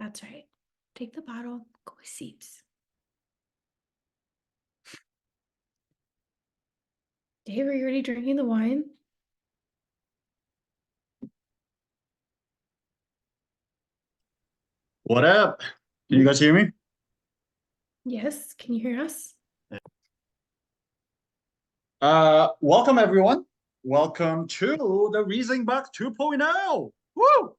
That's right. Take the bottle, go with seeps. Dave, are you already drinking the wine? What up? Can you guys hear me? Yes, can you hear us? Welcome everyone. Welcome to the Riesling Box 2.0. Woo!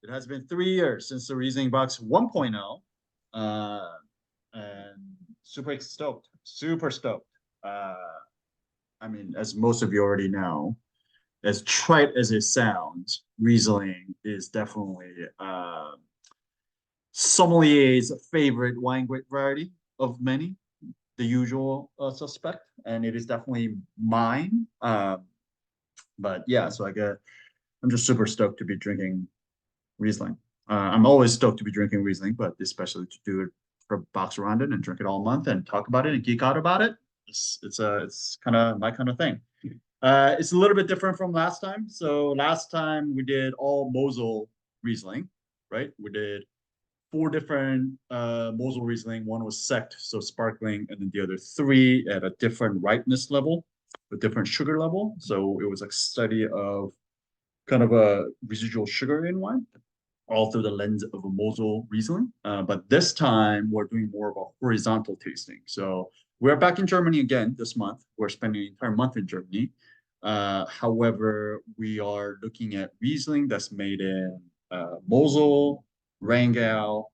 It has been 3 years since the Riesling Box 1.0. And super stoked, super stoked. I mean, as most of you already know, as trite as it sounds, Riesling is definitely sommelier's favorite wine grape variety of many, the usual suspect, and it is definitely mine. But yeah, so I'm just super stoked to be drinking Riesling. I'm always stoked to be drinking Riesling, but especially to do it for box around it and drink it all month and talk about it and geek out about it. It's kind of my kind of thing. It's a little bit different from last time. So last time we did all Mosel Riesling, right? We did 4 different Mosel Riesling. One was sect, so sparkling, and then the other 3 at a different ripeness level, a different sugar level. So it was a study of kind of a residual sugar in wine, all through the lens of a Mosel Riesling. But this time we're doing more of a horizontal tasting. So we're back in Germany again this month. We're spending an entire month in Germany. However, we are looking at Riesling that's made in Mosel, Rheingau,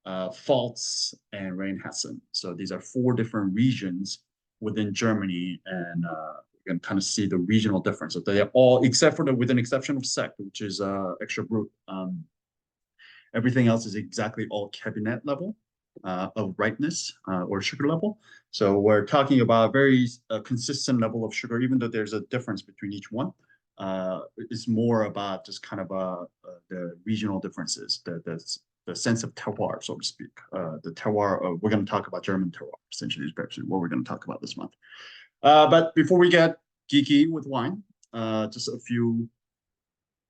Pfalz, and Rheinhessen. So these are 4 different regions within Germany, and you can kind of see the regional difference. So they are all, except for with an exception of sect, which is extra brut. Everything else is exactly all Kabinett level of ripeness or sugar level. So we're talking about a very consistent level of sugar, even though there's a difference between each one. It's more about just kind of the regional differences, the sense of terroir, so to speak. The terroir, we're going to talk about German terroir, essentially, is actually what we're going to talk about this month. But before we get geeky with wine, just a few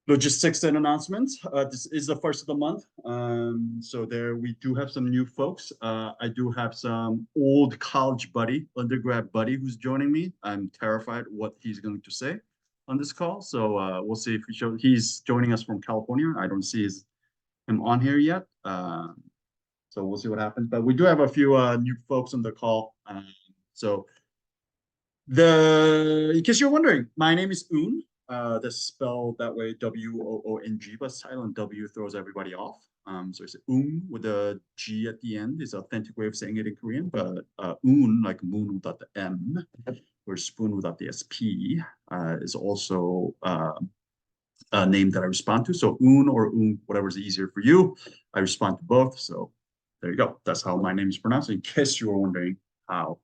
logistics and announcements. This is the first of the month. So there we do have some new folks. I do have some old college buddy, undergrad buddy who's joining me. I'm terrified what he's going to say on this call. So we'll see if he's joining us from California. I don't see him on here yet. So we'll see what happens. But we do have a few new folks on the call. So in case you're wondering, my name is Un. That's spelled that way, W-O-O-N-G, but silent W throws everybody off. So it's with a G at the end is an authentic way of saying it in Korean, but Un, like moon without the M, or spoon without the SP, is also a name that I respond to. So Un or whatever's easier for you, I respond to both. So there you go. That's how my name is pronounced, in case you were wondering how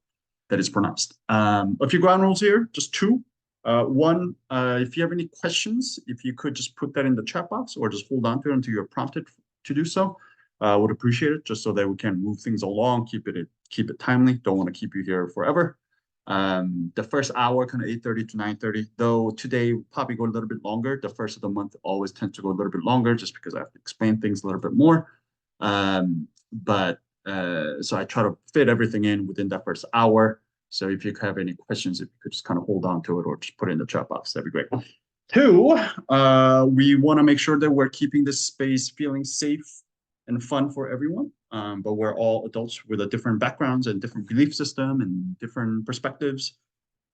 that is pronounced. A few ground rules here, just 2. One, if you have any questions, if you could just put that in the chat box or just hold on to it until you're prompted to do so. Would appreciate it, just so that we can move things along, keep it timely. Don't want to keep you here forever. The first hour, kind of 8:30 to 9:30, though today will probably go a little bit longer. The first of the month always tends to go a little bit longer just because I have to explain things a little bit more. So I try to fit everything in within that first hour. So if you have any questions, if you could just kind of hold on to it or just put it in the chat box, that'd be great. 2, we want to make sure that we're keeping this space feeling safe and fun for everyone. But we're all adults with a different backgrounds and different belief system and different perspectives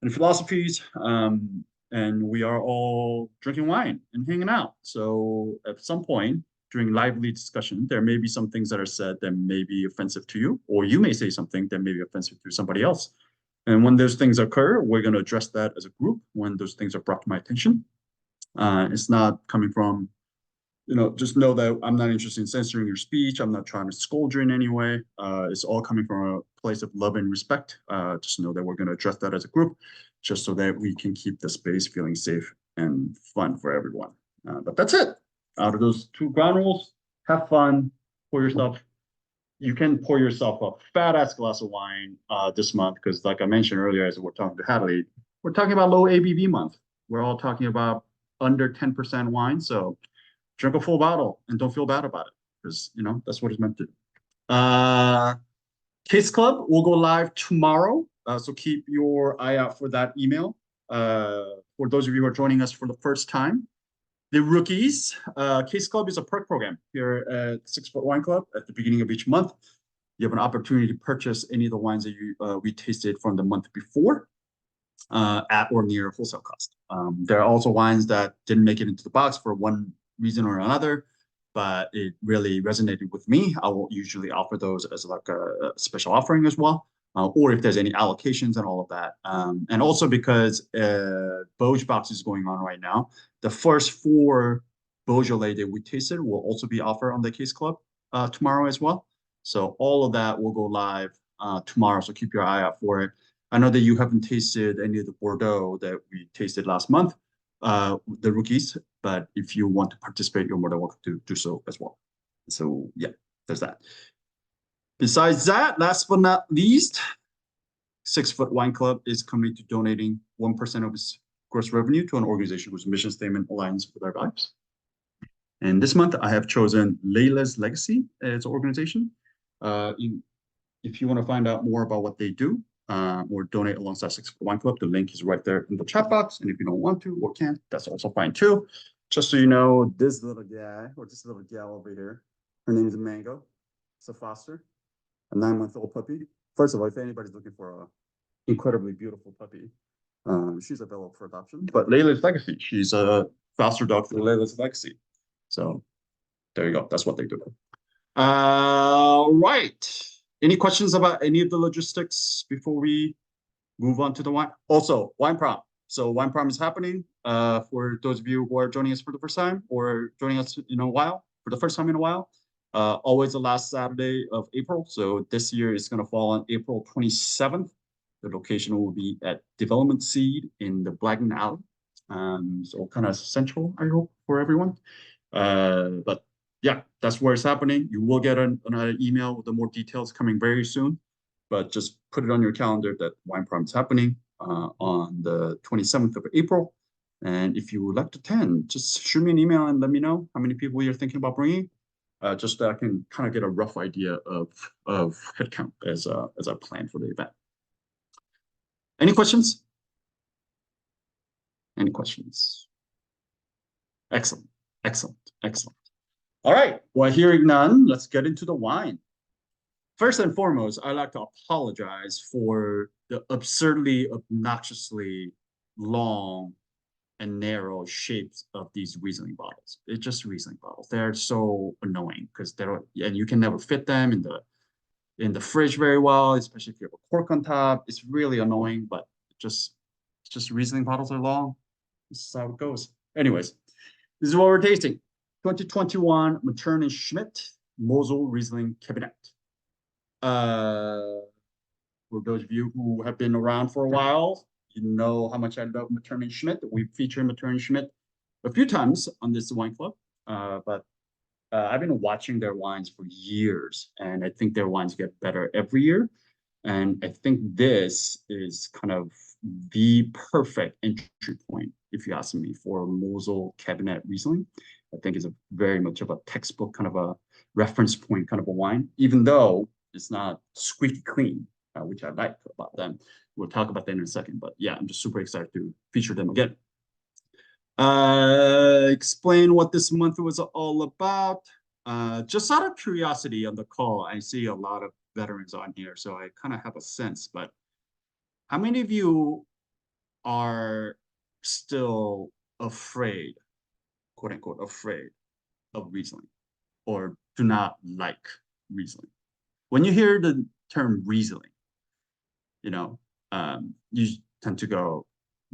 and philosophies. And we are all drinking wine and hanging out. So at some point during lively discussion, there may be some things that are said that may be offensive to you, or you may say something that may be offensive to somebody else. And when those things occur, we're going to address that as a group when those things are brought to my attention. It's not coming from, just know that I'm not interested in censoring your speech. I'm not trying to scold you in any way. It's all coming from a place of love and respect. Just know that we're going to address that as a group, just so that we can keep the space feeling safe and fun for everyone. But that's it. Out of those 2 ground rules, have fun, pour yourself. You can pour yourself a fat ass glass of wine this month, because like I mentioned earlier, as we're talking to Hadley, we're talking about low ABV month. We're all talking about under 10% wine. So drink a full bottle and don't feel bad about it. because that's what it's meant to do. Case Club will go live tomorrow, so keep your eye out for that email. For those of you who are joining us for the first time, the rookies, Case Club is a perk program here at 6 Foot Wine Club. At the beginning of each month, you have an opportunity to purchase any of the wines that we tasted from the month before at or near wholesale cost. There are also wines that didn't make it into the box for one reason or another, but it really resonated with me. I will usually offer those as like a special offering as well, or if there's any allocations and all of that. And also because Beaujolais box is going on right now, the first 4 Beaujolais that we tasted will also be offered on the Case Club tomorrow as well. So all of that will go live tomorrow, so keep your eye out for it. I know that you haven't tasted any of the Bordeaux that we tasted last month, the rookies, but if you want to participate, you're more than welcome to do so as well. So yeah, there's that. Besides that, last but not least, 6 Foot Wine Club is committed to donating 1% of its gross revenue to an organization whose mission statement aligns with our values. And this month, I have chosen Laila's Legacy as an organization. If you want to find out more about what they do, or donate alongside 6 Foot Wine Club, the link is right there in the chat box. And if you don't want to or can't, that's also fine too. Just so you know, this little guy or this little gal over here, her name is Mango. It's a foster, a 9-month-old puppy. First of all, if anybody's looking for an incredibly beautiful puppy, she's available for adoption. But Laila's Legacy, she's a foster dog for Laila's Legacy. So there you go. That's what they do. Right. Any questions about any of the logistics before we move on to the wine? Also, wine prom. So wine prom is happening for those of you who are joining us for the first time or joining us in a while, for the first time in a while. Always the last Saturday of April. So this year is going to fall on April 27th. The location will be at Development Seed in the Blackman Alley. So kind of central, I hope, for everyone. But yeah, that's where it's happening. You will get another email with the more details coming very soon, but just put it on your calendar that wine prom is happening on the 27th of April. And if you would like to attend, just shoot me an email and let me know how many people you're thinking about bringing, just so I can kind of get a rough idea of headcount as I plan for the event. Any questions? Any questions? Excellent, excellent, excellent. All right, well, hearing none, let's get into the wine. First and foremost, I'd like to apologize for the absurdly, obnoxiously long and narrow shapes of these Riesling bottles. It's just Riesling bottles. They're so annoying because they're, and you can never fit them in the fridge very well, especially if you have a cork on top. It's really annoying, but it's just Riesling bottles are long. This is how it goes. Anyways, this is what we're tasting. 2021 Materne Schmitt Mosel Riesling Kabinett. For those of you who have been around for a while, you know how much I love Materne Schmitt. We've featured Materne Schmitt a few times on this wine club, but I've been watching their wines for years, and I think their wines get better every year. And I think this is kind of the perfect entry point, if you ask me, for Mosel Kabinett Riesling. I think it's very much of a textbook kind of a reference point kind of a wine, even though it's not squeaky clean, which I like about them. We'll talk about that in a second, but yeah, I'm just super excited to feature them again. Explain what this month was all about. Just out of curiosity on the call, I see a lot of veterans on here, so I kind of have a sense, but how many of you are still afraid, quote unquote, afraid of Riesling or do not like Riesling? When you hear the term Riesling, you tend to go,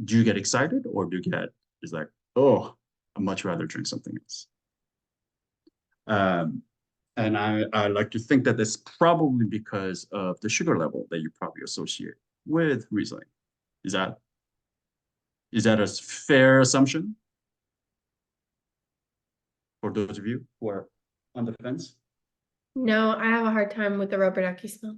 do you get excited or do you get, it's like, oh, I'd much rather drink something else. And I like to think that it's probably because of the sugar level that you probably associate with Riesling. Is that a fair assumption for those of you who are on the fence? No, I have a hard time with the rubber ducky smell.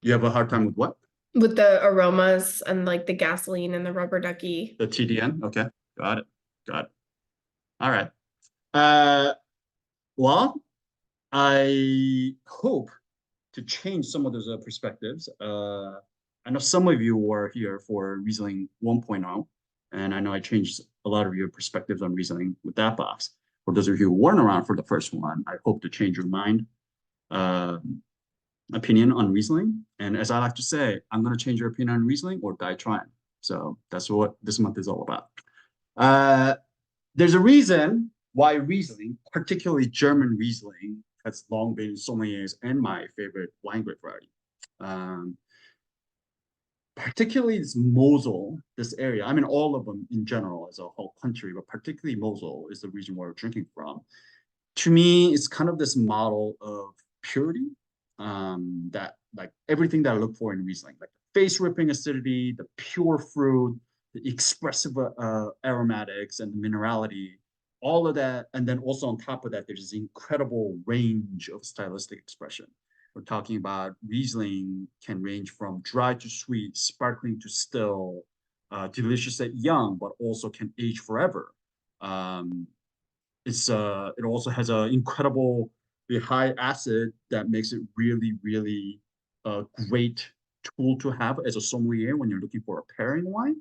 You have a hard time with what? With the aromas and like the gasoline and the rubber ducky. The TDN? Okay, got it. All right. Well, I hope to change some of those perspectives. I know some of you were here for Riesling 1.0, and I know I changed a lot of your perspectives on Riesling with that box. For those of you who weren't around for the first one, I hope to change your mind, uh, opinion on Riesling. And as I like to say, I'm going to change your opinion on Riesling or die trying. So that's what this month is all about. Uh, there's a reason why Riesling, particularly German Riesling, has long been sommeliers and my favorite wine grape variety. Um, Particularly this Mosel, this area. I mean, all of them in general as a whole country, but particularly Mosel is the region where we're drinking from. To me, it's kind of this model of purity, that like everything that I look for in Riesling, like the face ripping acidity, the pure fruit, the expressive aromatics and the minerality, all of that. And then also on top of that, there's this incredible range of stylistic expression. We're talking about Riesling can range from dry to sweet, sparkling to still, delicious at young, but also can age forever. Um, it also has an incredible high acid that makes it really, really a great tool to have as a sommelier when you're looking for a pairing wine.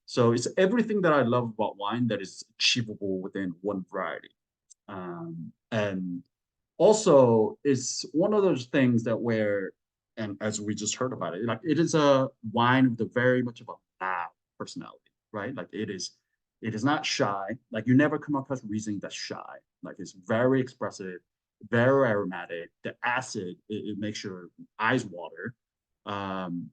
So it's everything that I love about wine that is achievable within one variety. And also it's one of those things that where, and as we just heard about it, like it is a wine with a very much of a loud personality, right? Like it is not shy. Like you never come across Riesling that's shy. Like it's very expressive, very aromatic. The acid, it makes your eyes water. Um,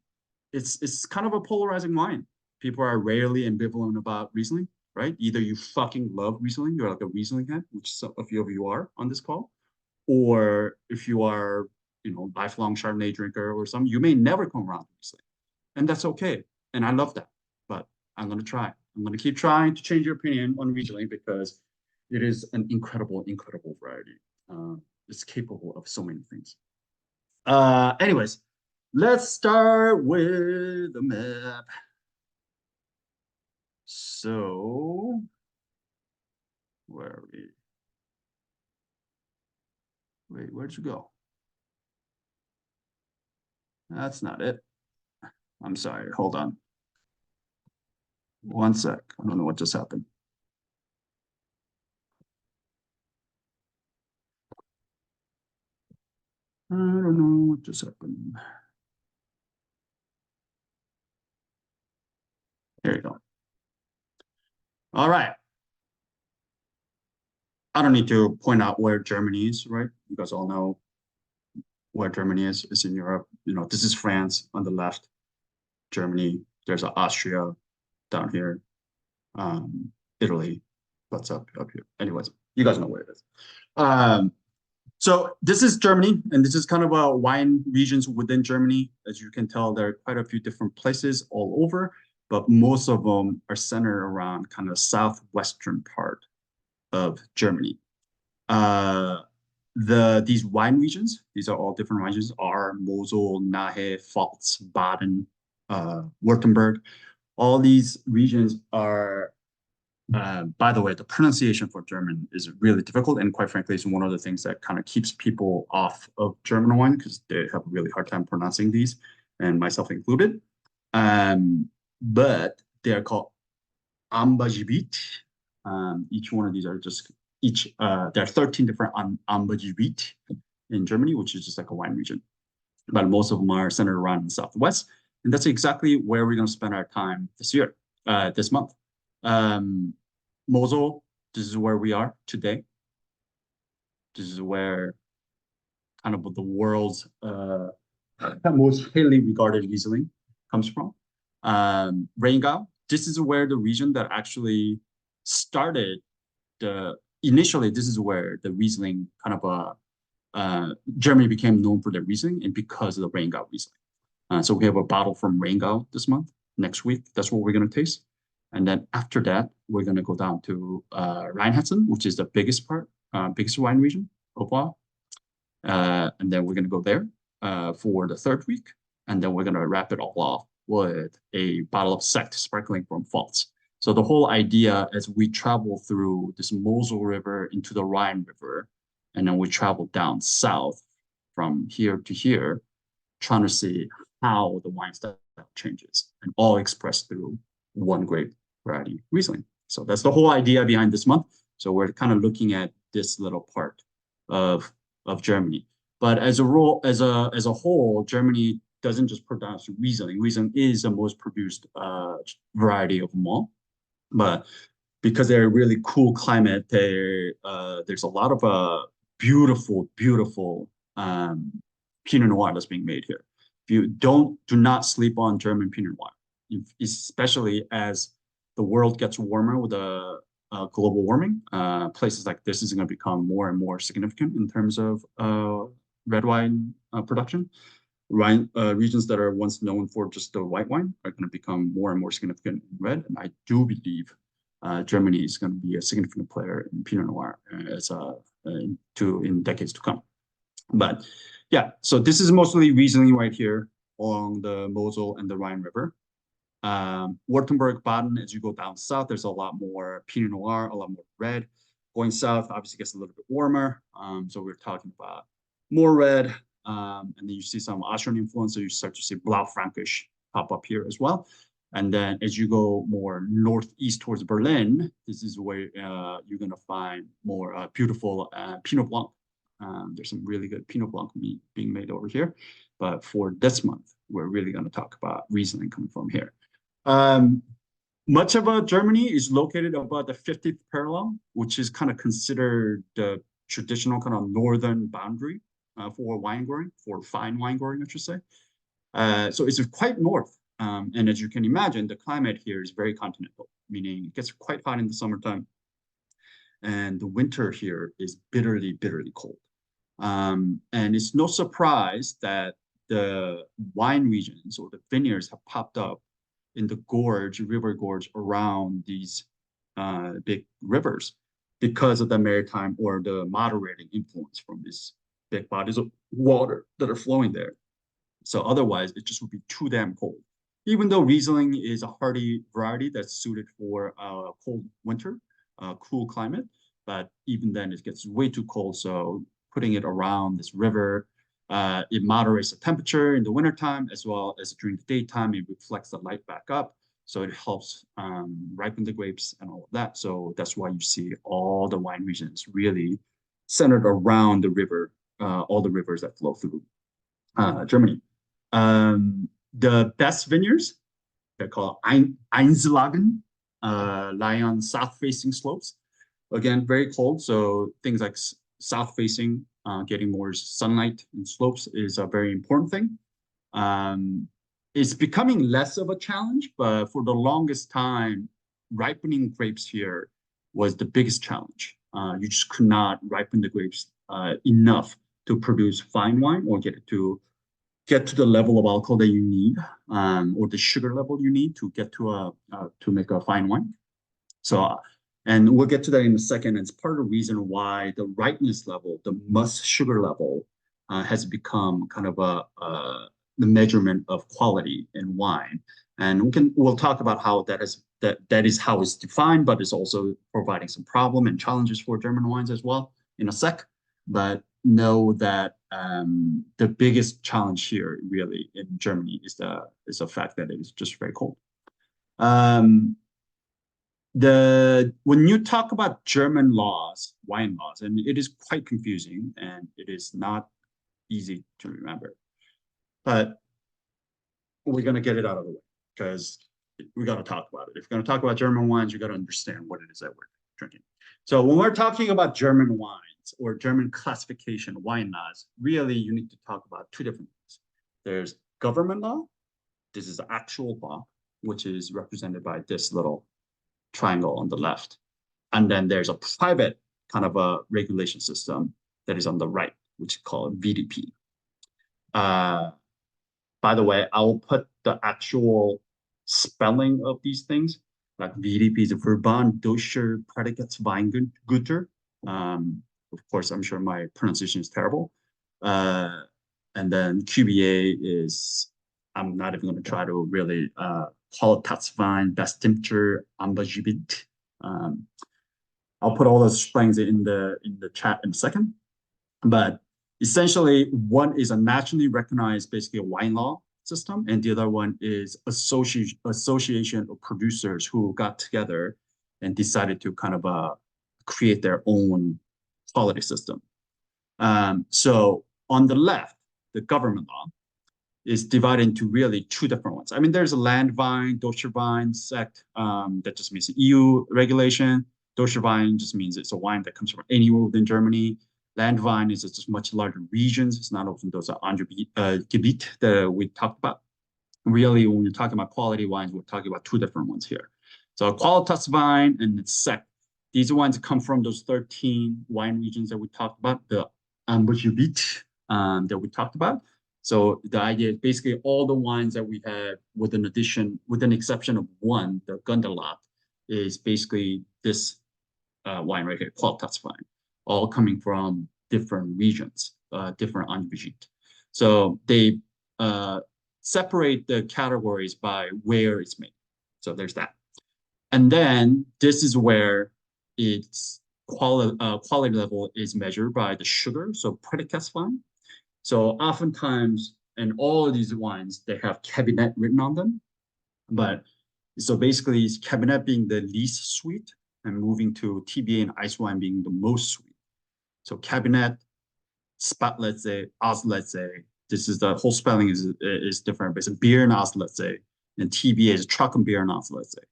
it's kind of a polarizing wine. People are rarely ambivalent about Riesling, right? Either you fucking love Riesling, you're like a Riesling head, which some, a few of you are on this call, or if you are, lifelong Chardonnay drinker or something, you may never come around to Riesling, and that's okay. And I love that, but I'm gonna try. I'm gonna keep trying to change your opinion on Riesling because it is an incredible, incredible variety. It's capable of so many things. Anyways, let's start with the map. So, where are we? Wait, where'd you go? That's not it. I'm sorry, hold on. One sec. I don't know what just happened. I don't know what just happened. There you go. All right. I don't need to point out where Germany is, right? You guys all know where Germany is. It's in Europe. This is France on the left, Germany. There's Austria down here, Italy. What's up here? Anyways, you guys know where it is. So this is Germany, and this is kind of a wine regions within Germany. As you can tell, there are quite a few different places all over, but most of them are centered around kind of southwestern part of Germany. Uh, these wine regions, these are all different wine regions, are Mosel, Nahe, Pfalz, Baden, Württemberg. All these regions are, by the way, the pronunciation for German is really difficult, and quite frankly, it's one of the things that kind of keeps people off of German wine because they have a really hard time pronouncing these, and myself included. But they are called Ambagebiet. Each one of these are just there are 13 different Ambagebiet in Germany, which is just like a wine region. But most of them are centered around the southwest, and that's exactly where we're going to spend our time this year, this month. Mosel, this is where we are today. This is where kind of the world's most highly regarded Riesling comes from. Rheingau, this is where the region that actually started initially, this is where the Riesling kind of Germany became known for their Riesling and because of the Rheingau Riesling. So we have a bottle from Rheingau this month. Next week, that's what we're going to taste. And then after that, we're going to go down to Rheinhessen, which is the biggest wine region overall. And then we're going to go there for the third week. And then we're going to wrap it all off with a bottle of Sekt sparkling from Pfalz. So the whole idea as we travel through this Mosel River into the Rhine River And then we traveled down south from here to here, trying to see how the wine style changes, and all expressed through one grape variety, Riesling. So that's the whole idea behind this month. So we're kind of looking at this little part of Germany. But as a whole, Germany doesn't just produce Riesling. Riesling is the most produced variety of them all. But because they're a really cool climate, there's a lot of beautiful, beautiful Pinot Noir that's being made here. If you do not sleep on German Pinot Noir, especially as the world gets warmer with global warming. Places like this is going to become more and more significant in terms of red wine production. Regions that are once known for just the white wine are going to become more and more significant in red. And I do believe Germany is going to be a significant player in Pinot Noir in decades to come. But yeah, so this is mostly Riesling right here along the Mosel and the Rhine River. Württemberg, Baden, as you go down south, there's a lot more Pinot Noir, a lot more red. Going south, obviously gets a little bit warmer. So we're talking about more red. And then you see some Austrian influence, so you start to see Blaufränkisch pop up here as well. And then as you go more northeast towards Berlin, this is where you're going to find more beautiful Pinot Blanc. There's some really good Pinot Blanc being made over here. But for this month, we're really going to talk about Riesling coming from here. Much of Germany is located about the 50th parallel, which is kind of considered the traditional kind of northern boundary for wine growing, for fine wine growing, I should say. So it's quite north. And as you can imagine, the climate here is very continental, meaning it gets quite hot in the summertime. And the winter here is bitterly, bitterly cold. And it's no surprise that the wine regions or the vineyards have popped up in the river gorge around these big rivers because of the maritime or the moderating influence from these big bodies of water that are flowing there. So otherwise, it just would be too damn cold. Even though Riesling is a hardy variety that's suited for a cold winter, cool climate, but even then it gets way too cold. So putting it around this river, it moderates the temperature in the wintertime, as well as during the daytime, it reflects the light back up. So it helps ripen the grapes and all of that. So that's why you see all the wine regions really centered around the river, all the rivers that flow through Germany. The best vineyards, they're called Einzellagen, lie on south-facing slopes. Again, very cold, so things like south-facing, getting more sunlight and slopes is a very important thing. It's becoming less of a challenge, but for the longest time, ripening grapes here was the biggest challenge. You just could not ripen the grapes enough to produce fine wine or get to the level of alcohol that you need, or the sugar level you need to get to make a fine wine. So, and we'll get to that in a second. It's part of the reason why the ripeness level, the must sugar level, has become kind of the measurement of quality in wine. And we'll talk about how that is how it's defined, but it's also providing some problem and challenges for German wines as well in a sec. But know that the biggest challenge here really in Germany is the fact that it is just very cold. When you talk about German laws, wine laws, and it is quite confusing and it is not easy to remember, but we're going to get it out of the way because we got to talk about it. If you're going to talk about German wines, you got to understand what it is that we're drinking. So when we're talking about German wines or German classification, wine laws, really you need to talk about two different things. There's government law. This is actual law, which is represented by this little triangle on the left. And then there's a private kind of a regulation system that is on the right, which is called VDP. By the way, I'll put the actual spelling of these things. Like VDP is Verband Deutscher Prädikatsweingüter. Of course, I'm sure my pronunciation is terrible. And then QBA is, I'm not even going to try to really Qualitätswein, Bestimmter, Anbaugebiet. I'll put all those spellings in the chat in a second. But essentially, one is a nationally recognized, basically a wine law system, and the other one is association of producers who got together and decided to kind of create their own quality system. So on the left, the government law is divided into really two different ones. I mean, there's a land vine, Deutsche Wein sect, that just means EU regulation. Deutsche Wein just means it's a wine that comes from anywhere within Germany. Land vine is just much larger regions. It's not often those Gebiet that we talked about. Really, when you're talking about quality wines, we're talking about two different ones here. So Qualitas Wein and sect. These wines come from those 13 wine regions that we talked about, the Gebiet that we talked about. So the idea is basically all the wines that we have, with an exception of one, the Gunderlach, is basically this wine right here, Qualitas Wein, all coming from different regions, different Anbaugebiet. So they separate the categories by where it's made. So there's that. And then this is where its quality level is measured by the sugar, so Predikaswein. So oftentimes, in all of these wines, they have Kabinett written on them. But so basically, it's Kabinett being the least sweet and moving to TBA and ice wine being the most sweet. So Kabinett, Spat, let's say, Oz, let's say, this is the whole spelling is different, but it's a beer and Oz, let's say, and TBA is Trockenbeer and Oz, let's say.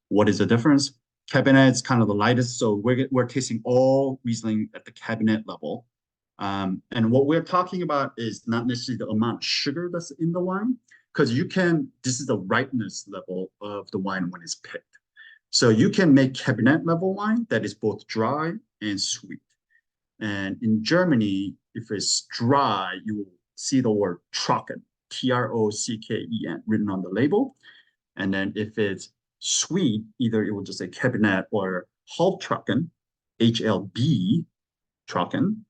What is the difference? Kabinett is kind of the lightest, so we're tasting all Riesling at the Kabinett level. And what we're talking about is not necessarily the amount of sugar that's in the wine, because this is the ripeness level of the wine when it's picked. So you can make Kabinett level wine that is both dry and sweet. And in Germany, if it's dry, you will see the word Trocken, Trocken, written on the label. And then if it's sweet, either it will just say Kabinett or Halbtrocken, HLB, Trocken,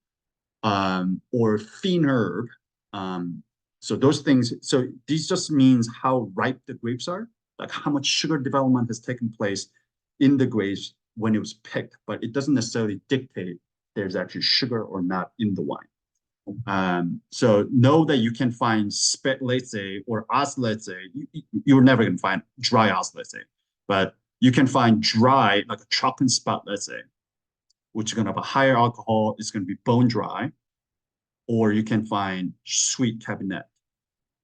or Feinherb. So those things, so these just means how ripe the grapes are, like how much sugar development has taken place in the grapes when it was picked, but it doesn't necessarily dictate there's actually sugar or not in the wine. So know that you can find Spätlese or Auslese. You're never going to find dry Auslese, but you can find dry, like a Trocken Spätlese, which is going to have a higher alcohol. It's going to be bone dry. Or you can find sweet Kabinett.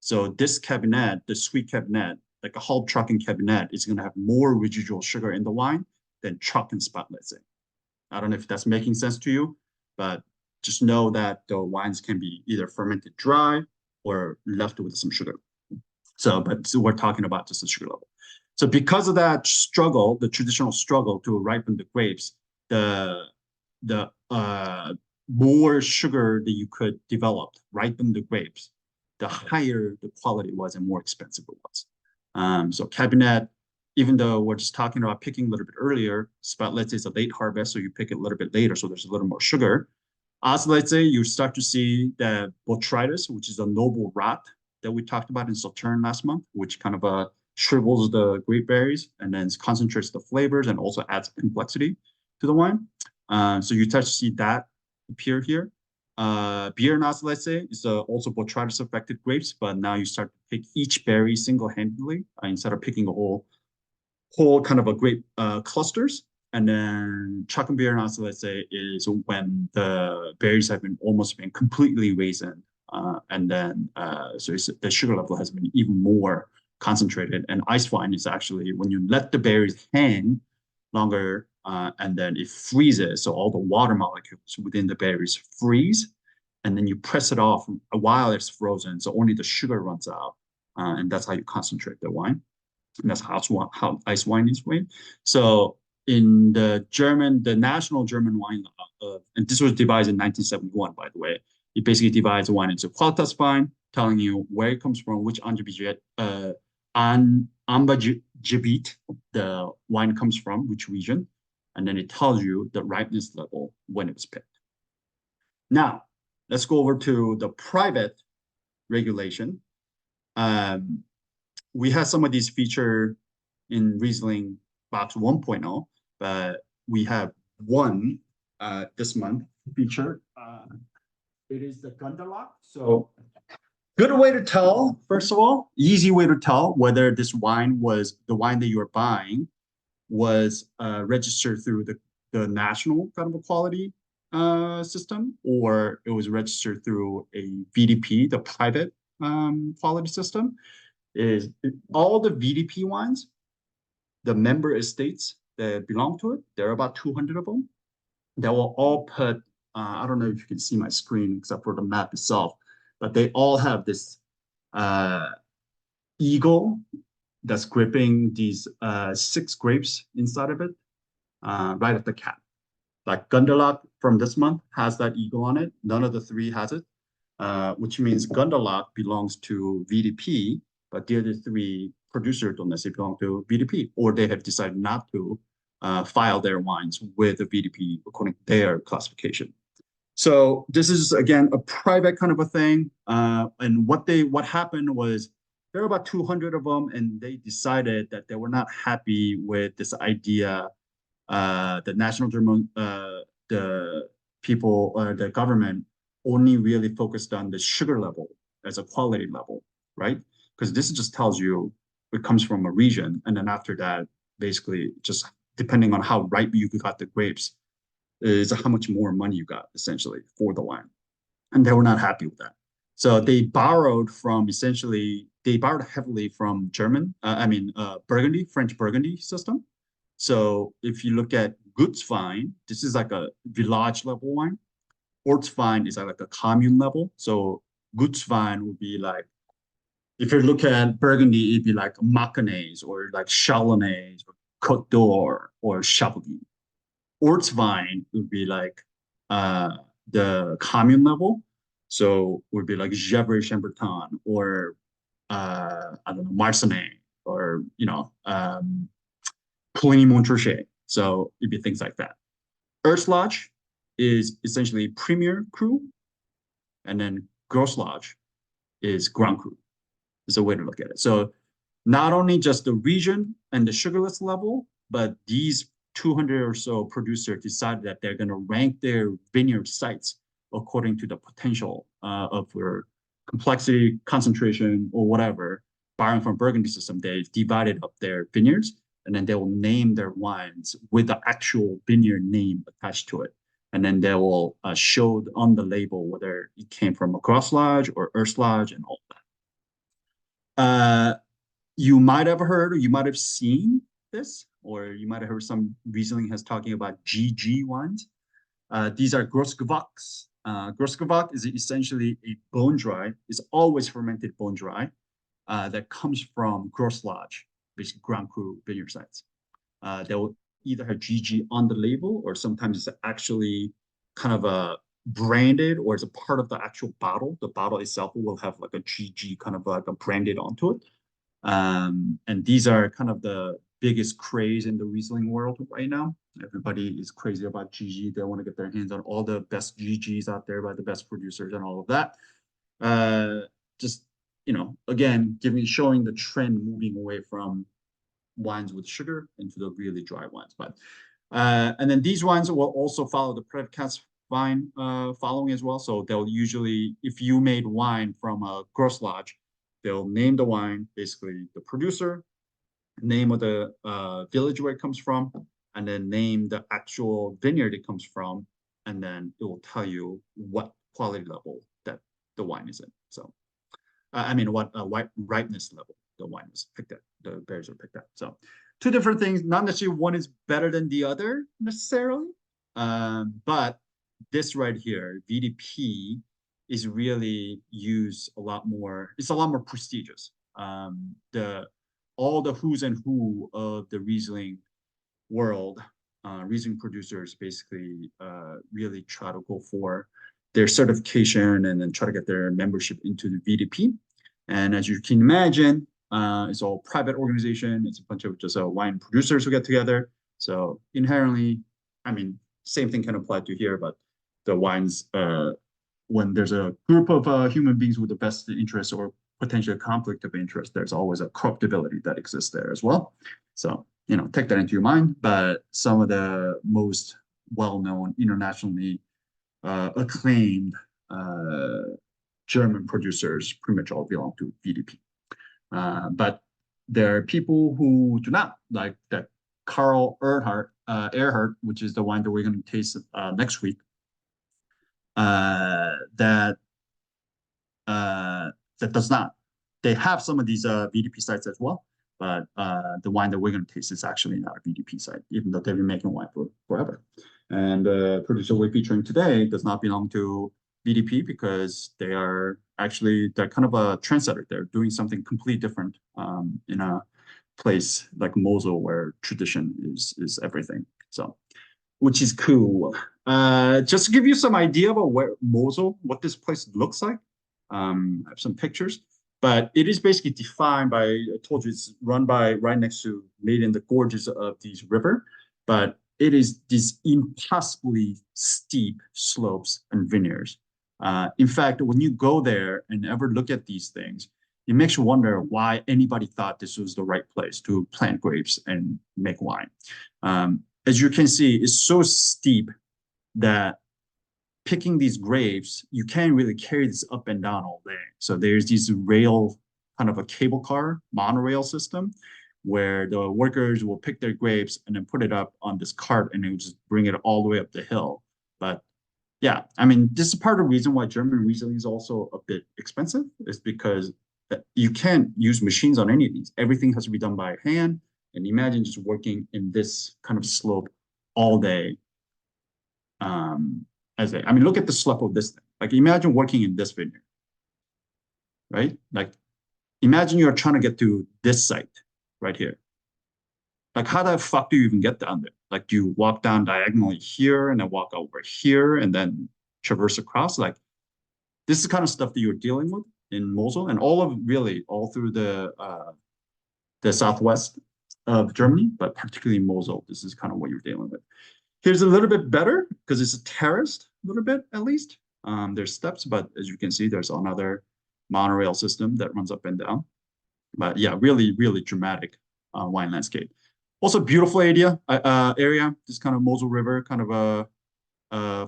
So this Kabinett, the sweet Kabinett, like a Halbtrocken Kabinett, is going to have more residual sugar in the wine than Trocken Spätlese. I don't know if that's making sense to you, but just know that the wines can be either fermented dry or left with some sugar. So we're talking about just the sugar level. So because of that struggle, the traditional struggle to ripen the grapes, the more sugar that you could develop, ripen the grapes, the higher the quality was and more expensive it was. So Kabinett, even though we're just talking about picking a little bit earlier, let's say it's a late harvest, so you pick it a little bit later, so there's a little more sugar. As let's say you start to see the botrytis, which is a noble rot that we talked about in Materne last month, which kind of shrivels the grape berries and then concentrates the flavors and also adds complexity to the wine. So you start to see that appear here. Beer nas, let's say, is also botrytis affected grapes, but now you start to pick each berry single-handedly instead of picking a whole kind of a grape clusters. And then Trockenbeer nas, let's say, is when the berries have almost been completely raisined, and then so the sugar level has been even more concentrated. And ice wine is actually when you let the berries hang longer, and then it freezes, so all the water molecules within the berries freeze, and then you press it off while it's frozen, so only the sugar runs out, and that's how you concentrate the wine. And that's how ice wine is made. So in the national German wine law, and this was devised in 1971, by the way, it basically divides the wine into Qualitätswein, telling you where it comes from, which Anbaugebiet the wine comes from, which region, and then it tells you the ripeness level when it was picked. Now, let's go over to the private regulation. We have some of these featured in Riesling Box 1.0, but we have one this month featured. it is the Gunderlock. So good way to tell, first of all, easy way to tell whether this wine was the wine that you are buying was registered through the national kind of a quality system, or it was registered through a VDP, the private quality system. Is all the VDP wines, the member estates that belong to it, there are about 200 of them. They will all put, I don't know if you can see my screen except for the map itself, but they all have this eagle that's gripping these 6 grapes inside of it, right at the cap. Like Gunderlock from this month has that eagle on it. None of the 3 has it, which means Gunderlock belongs to VDP, but the other 3 producers don't necessarily belong to VDP, or they have decided not to file their wines with the VDP according to their classification. So this is, again, a private kind of a thing. And what happened was there were about 200 of them, and they decided that they were not happy with this idea. The national German, the people, the government only really focused on the sugar level as a quality level, right? Because this just tells you it comes from a region, and then after that, basically, just depending on how ripe you got the grapes, is how much more money you got essentially for the wine, and they were not happy with that. So they borrowed heavily from German, Burgundy, French Burgundy system. So if you look at Gutswein, this is like a village level wine. Ortswein is like a commune level. So Gutswein would be like, if you look at Burgundy, it'd be like Maconnais or like Chalonnais or Côte d'Or or Chablis. Ortswein would be like the commune level. So would be like Gevrey-Chambertin or I don't know, Marsanne or Pouligny-Montrachet. So it'd be things like that. Earth is essentially Premier Cru, and then Gros Lodge is Grand Cru. Is a way to look at it. So not only just the region and the sugarless level, but these 200 or so producers decided that they're going to rank their vineyard sites according to the potential of their complexity, concentration, or whatever. Borrowing from Burgundy system, they divided up their vineyards, and then they will name their wines with the actual vineyard name attached to it. And then they will show on the label whether it came from a Gros Lodge or Earth Lodge and all that. You might have heard, or you might have seen this, or you might have heard some Riesling has talking about GG wines. These are Großgewachs. Großgewachs is essentially a bone dry. It's always fermented bone dry that comes from Gros Lodge, basically Grand Cru vineyard sites. They will either have GG on the label, or sometimes it's actually kind of a branded, or as a part of the actual bottle. The bottle itself will have like a GG kind of like a branded onto it. And these are kind of the biggest craze in the Riesling world right now. Everybody is crazy about GG. They want to get their hands on all the best GGs out there by the best producers and all of that. Just, again, showing the trend moving away from wines with sugar into the really dry wines. But and then these wines will also follow the Predcast wine following as well. So they'll usually, if you made wine from a Gros Lodge, they'll name the wine, basically the producer, name of the village where it comes from, and then name the actual vineyard it comes from, and then it will tell you what quality level that the wine is in. So, what white ripeness level the wine is picked at, the berries are picked at. So, 2 different things. Not necessarily one is better than the other necessarily, but this right here, VDP, is really used a lot more. It's a lot more prestigious. All the who's and who of the Riesling world, Riesling producers basically really try to go for their certification and then try to get their membership into the VDP. And as you can imagine, it's all private organization. It's a bunch of just wine producers who get together. So inherently, same thing can apply to here, but the wines, when there's a group of human beings with the best interest or potential conflict of interest, there's always a corruptibility that exists there as well. So, take that into your mind. But some of the most well-known, internationally acclaimed German producers pretty much all belong to VDP. But there are people who do not, like that Carl Erhardt, which is the wine that we're going to taste next week. That does not. They have some of these VDP sites as well, but the wine that we're going to taste is actually not a VDP site, even though they've been making wine for forever. And the producer we're featuring today does not belong to VDP because they're kind of a trendsetter. They're doing something completely different in a place like Mosel where tradition is everything. So, which is cool. Just to give you some idea about what this place looks like. I have some pictures, but it is basically defined by, I told you it's run by right next to, made in the gorges of these river, but it is these impossibly steep slopes and vineyards. In fact, when you go there and ever look at these things, it makes you wonder why anybody thought this was the right place to plant grapes and make wine. As you can see, it's so steep that picking these grapes, you can't really carry this up and down all day. So there's these rail, kind of a cable car, monorail system, where the workers will pick their grapes and then put it up on this cart and it will just bring it all the way up the hill. But yeah, I mean, this is part of the reason why German Riesling is also a bit expensive, is because you can't use machines on any of these. Everything has to be done by hand. And imagine just working in this kind of slope all day. I mean, look at the slope of this thing. Like, imagine working in this vineyard, right? Like, imagine you're trying to get to this site right here. Like, how the fuck do you even get down there? Like, do you walk down diagonally here and then walk over here and then traverse across? Like, this is the kind of stuff that you're dealing with in Mosel and all through the southwest of Germany, but particularly Mosel. This is kind of what you're dealing with. Here's a little bit better because it's terraced a little bit at least. There's steps, but as you can see, there's another monorail system that runs up and down. But yeah, really, really dramatic wine landscape. Also beautiful area. This kind of Mosel River kind of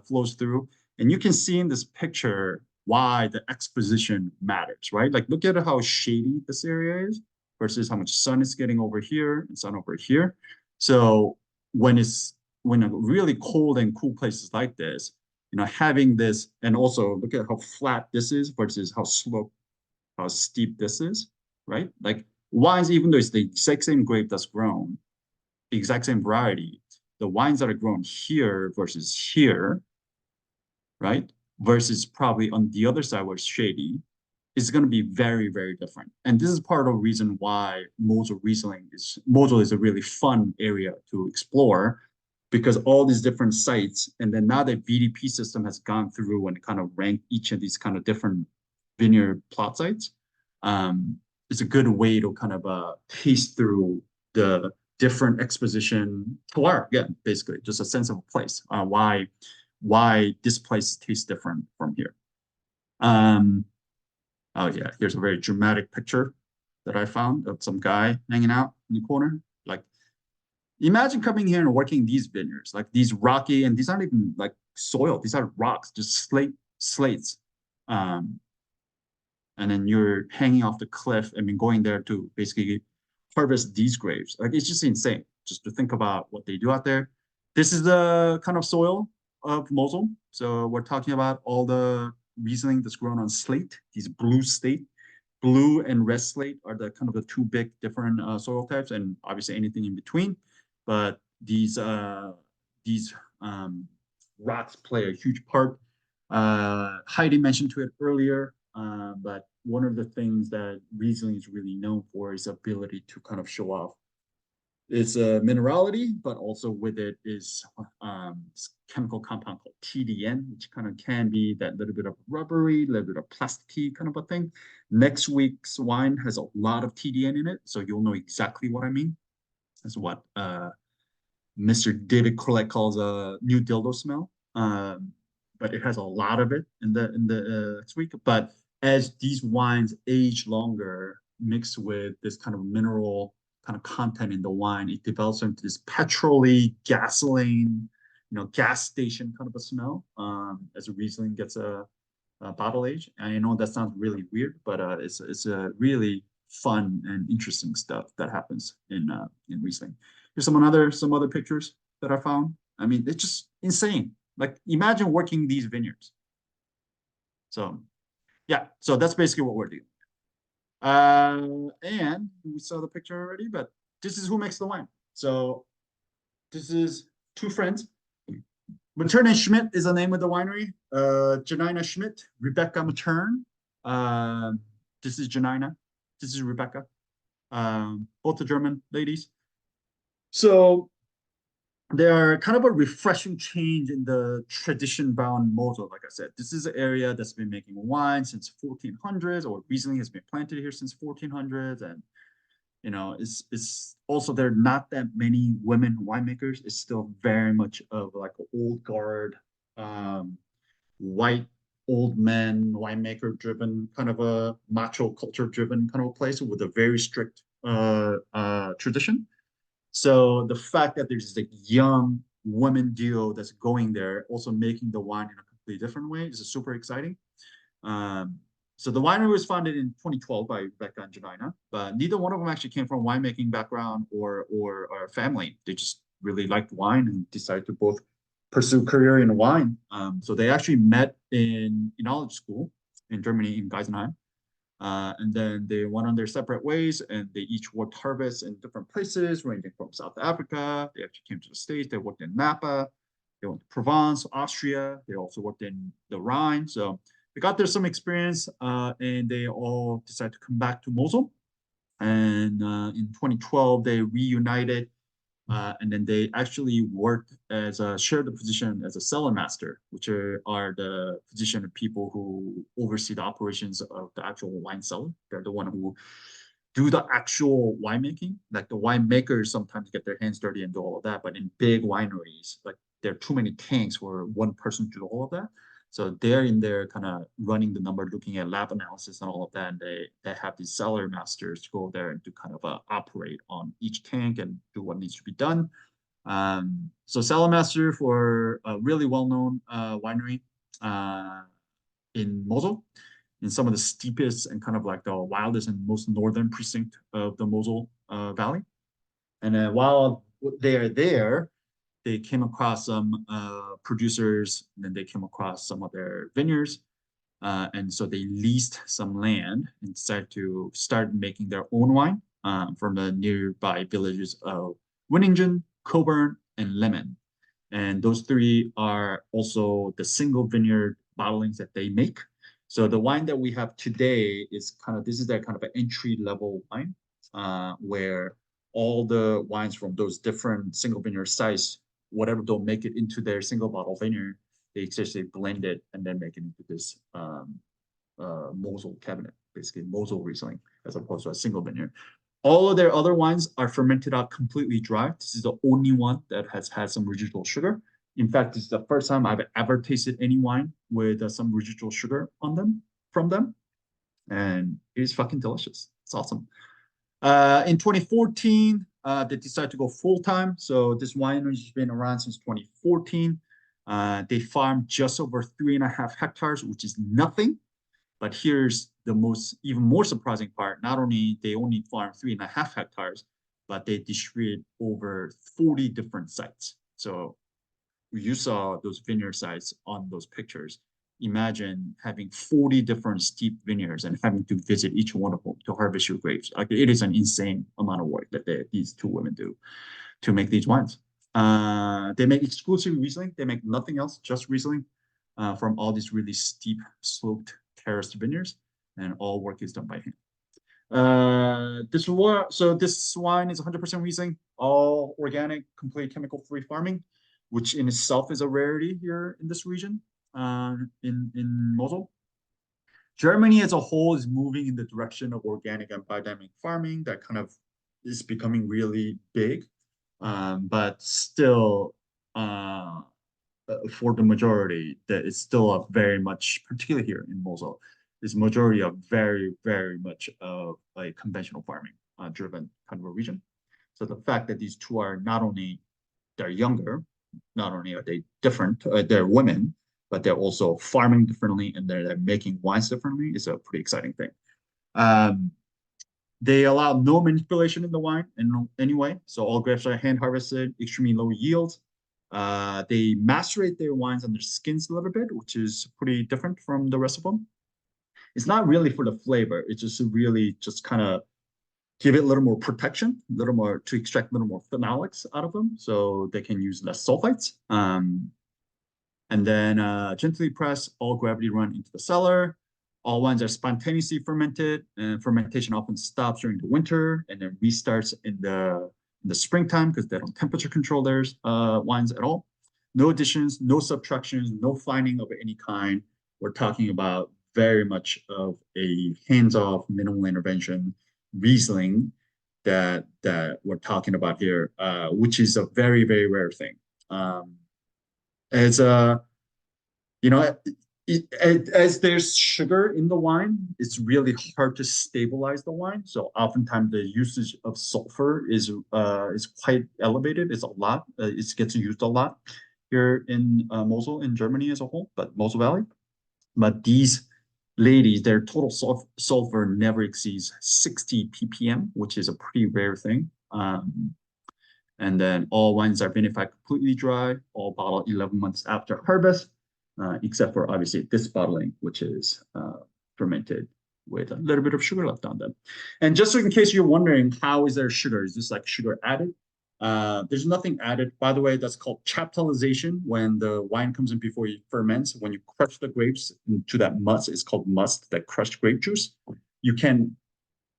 flows through. And you can see in this picture why the exposition matters, right? Like, look at how shady this area is versus how much sun is getting over here and sun over here. So when a really cold and cool places like this, having this, and also look at how flat this is versus how steep this is, right? Like, wines, even though it's the exact same grape that's grown, the exact same variety, the wines that are grown here versus here, right? Versus probably on the other side where it's shady, is going to be very, very different. And this is part of the reason why Mosel is a really fun area to explore, because all these different sites, and then now the VDP system has gone through and kind of ranked each of these kind of different vineyard plot sites. It's a good way to kind of taste through the different exposition terroir, again, basically just a sense of a place, why this place tastes different from here. Oh yeah, here's a very dramatic picture that I found of some guy hanging out in the corner. Like, imagine coming here and working these vineyards, like these rocky, and these aren't even like soil, these are rocks, just slates. And then you're hanging off the cliff and then going there to basically harvest these grapes. Like, it's just insane just to think about what they do out there. This is the kind of soil of Mosel. So we're talking about all the Riesling that's grown on slate, these blue and red slate are the kind of the two big different soil types, and obviously anything in between. But these rocks play a huge part. Heidi mentioned to it earlier, but one of the things that Riesling is really known for is ability to kind of show off its minerality, but also with it is this chemical compound called TDN, which kind of can be that little bit of rubbery, little bit of plasticky kind of a thing. Next week's wine has a lot of TDN in it, so you'll know exactly what I mean. That's what Mr. David Corlette calls a new dildo smell. But it has a lot of it in the next week. But as these wines age longer, mixed with this kind of mineral kind of content in the wine, it develops into this petrol-y, gasoline, gas station kind of a smell. As a Riesling gets bottle age. And I know that sounds really weird, but it's a really fun and interesting stuff that happens in Riesling. Here's some other pictures that I found. I mean, it's just insane. Like imagine working these vineyards. So yeah, so that's basically what we're doing. And we saw the picture already, but this is who makes the wine. So this is two friends. Materne Schmitt is the name of the winery. Janina Schmitt, Rebecca Materne. This is Janina. This is Rebecca. Both the German ladies. So they are kind of a refreshing change in the tradition-bound Mosel. Like I said, this is an area that's been making wine since 1400s, or Riesling has been planted here since 1400s, and you know, it's also there are not that many women winemakers. It's still very much of like an old guard, white old man winemaker driven kind of a macho culture driven kind of a place with a very strict tradition. So the fact that there's this like young woman duo that's going there, also making the wine in a completely different way, is super exciting. So the winery was founded in 2012 by Rebecca and Janina, but neither one of them actually came from winemaking background or family. They just really liked wine and decided to both pursue career in wine. So they actually met in enology school in Germany in Geisenheim. And then they went on their separate ways, and they each worked harvests in different places, ranging from South Africa. They actually came to the States. They worked in Napa. They went to Provence, Austria. They also worked in the Rhine. So they got there some experience, and they all decided to come back to Mosel. And in 2012, they reunited, and then they actually worked as shared the position as a cellar master, which are the position of people who oversee the operations of the actual wine cellar. They're the one who do the actual winemaking. Like the winemakers sometimes get their hands dirty and do all of that, but in big wineries, like there are too many tanks for one person to do all of that. So they're in there kind of running the number, looking at lab analysis and all of that. And they have these cellar masters to go there and to kind of operate on each tank and do what needs to be done. So cellar master for a really well-known winery in Mosel, in some of the steepest and kind of like the wildest and most northern precinct of the Mosel Valley. And then while they are there, they came across some producers, and then they came across some of their vineyards. And so they leased some land and decided to start making their own wine from the nearby villages of Winningen, Coburn, and Lemon. And those three are also the single vineyard bottlings that they make. So the wine that we have today is kind of, this is their kind of an entry level wine, where all the wines from those different single vineyard sites, whatever they'll make it into their single bottle vineyard, they essentially blend it and then make it into this Mosel Kabinett, basically Mosel Riesling, as opposed to a single vineyard. All of their other wines are fermented out completely dry. This is the only one that has had some residual sugar. In fact, this is the first time I've ever tasted any wine with some residual sugar on them, from them. And it is fucking delicious. It's awesome. In 2014, they decided to go full-time. So this winery has been around since 2014. They farm just over 3.5 hectares, which is nothing. But here's the even more surprising part. Not only they only farm 3.5 hectares, but they distribute over 40 different sites. So you saw those vineyard sites on those pictures. Imagine having 40 different steep vineyards and having to visit each one of them to harvest your grapes. Like it is an insane amount of work that these two women do to make these wines. They make exclusive Riesling. They make nothing else, just Riesling from all these really steep sloped terraced vineyards, and all work is done by hand. This wine is 100% Riesling, all organic, complete chemical-free farming, which in itself is a rarity here in this region, in Mosel. Germany as a whole is moving in the direction of organic and biodynamic farming that kind of is becoming really big, but still, for the majority, that it's still a very much, particularly here in Mosel, is majority of very, very much of a conventional farming driven kind of a region. So the fact that these two are not only, they're younger, not only are they different, they're women, but they're also farming differently and they're making wines differently. It's a pretty exciting thing. Um, they allow no manipulation in the wine in any way. So all grapes are hand harvested, extremely low yield. They macerate their wines on their skins a little bit, which is pretty different from the rest of them. It's not really for the flavor. It's just really just kind of give it a little more protection, a little more to extract a little more phenolics out of them so they can use less sulfites. And then gently press, all gravity run into the cellar. All wines are spontaneously fermented, and fermentation often stops during the winter and then restarts in the springtime because they don't temperature control their wines at all. No additions, no subtractions, no fining of any kind. We're talking about very much of a hands-off, minimal intervention Riesling that we're talking about here, which is a very, very rare thing. As you know, as there's sugar in the wine, it's really hard to stabilize the wine. So oftentimes the usage of sulfur is quite elevated. It's a lot. It gets used a lot here in Mosel in Germany as a whole, but Mosel Valley. But these ladies, their total sulfur never exceeds 60 ppm, which is a pretty rare thing. And then all wines are vinified completely dry, all bottled 11 months after harvest, except for obviously this bottling, which is fermented with a little bit of sugar left on them. And just so in case you're wondering, how is there sugar? Is this like sugar added? There's nothing added. By the way, that's called chaptalization. When the wine comes in before it ferments, when you crush the grapes into that must, it's called must, that crushed grape juice. You can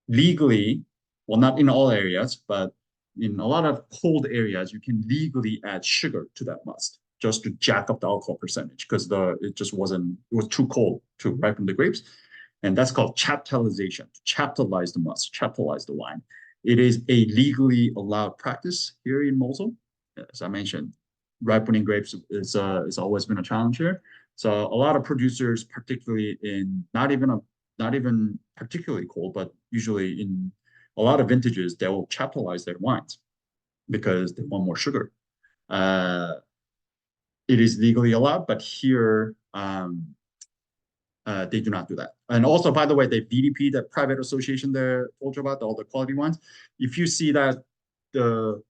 legally, well, not in all areas, but in a lot of cold areas, you can legally add sugar to that must just to jack up the alcohol percentage because it was too cold to ripen the grapes. And that's called chaptalization, to chaptalize the must, chaptalize the wine. It is a legally allowed practice here in Mosel. As I mentioned, ripening grapes is always been a challenge here. So a lot of producers, particularly in not even particularly cold, but usually in a lot of vintages, they will chaptalize their wines because they want more sugar. It is legally allowed, but here they do not do that. And also, by the way, the VDP, the private association there told you about, all the quality wines. If you see that the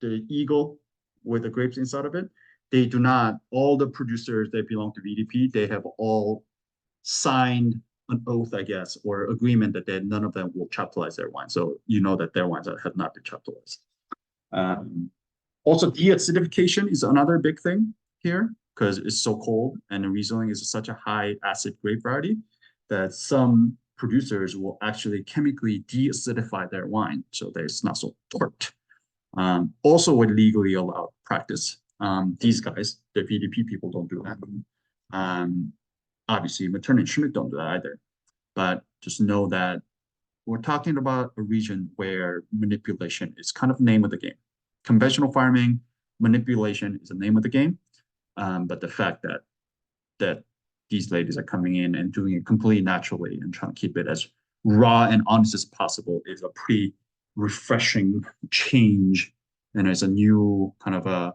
eagle with the grapes inside of it, they do not, all the producers that belong to VDP, they have all signed an oath, I guess, or agreement that none of them will chaptalize their wine. So you know that their wines have not been chaptalized. Also, deacidification is another big thing here because it's so cold, and the Riesling is such a high acid grape variety that some producers will actually chemically deacidify their wine so that it's not so tart. Also, a legally allowed practice. These guys, the VDP people, don't do that. Obviously, Materne and Schmitt don't do that either. But just know that we're talking about a region where manipulation is kind of the name of the game. Conventional farming, manipulation is the name of the game. But the fact that these ladies are coming in and doing it completely naturally and trying to keep it as raw and honest as possible is a pretty refreshing change, and it's a new kind of a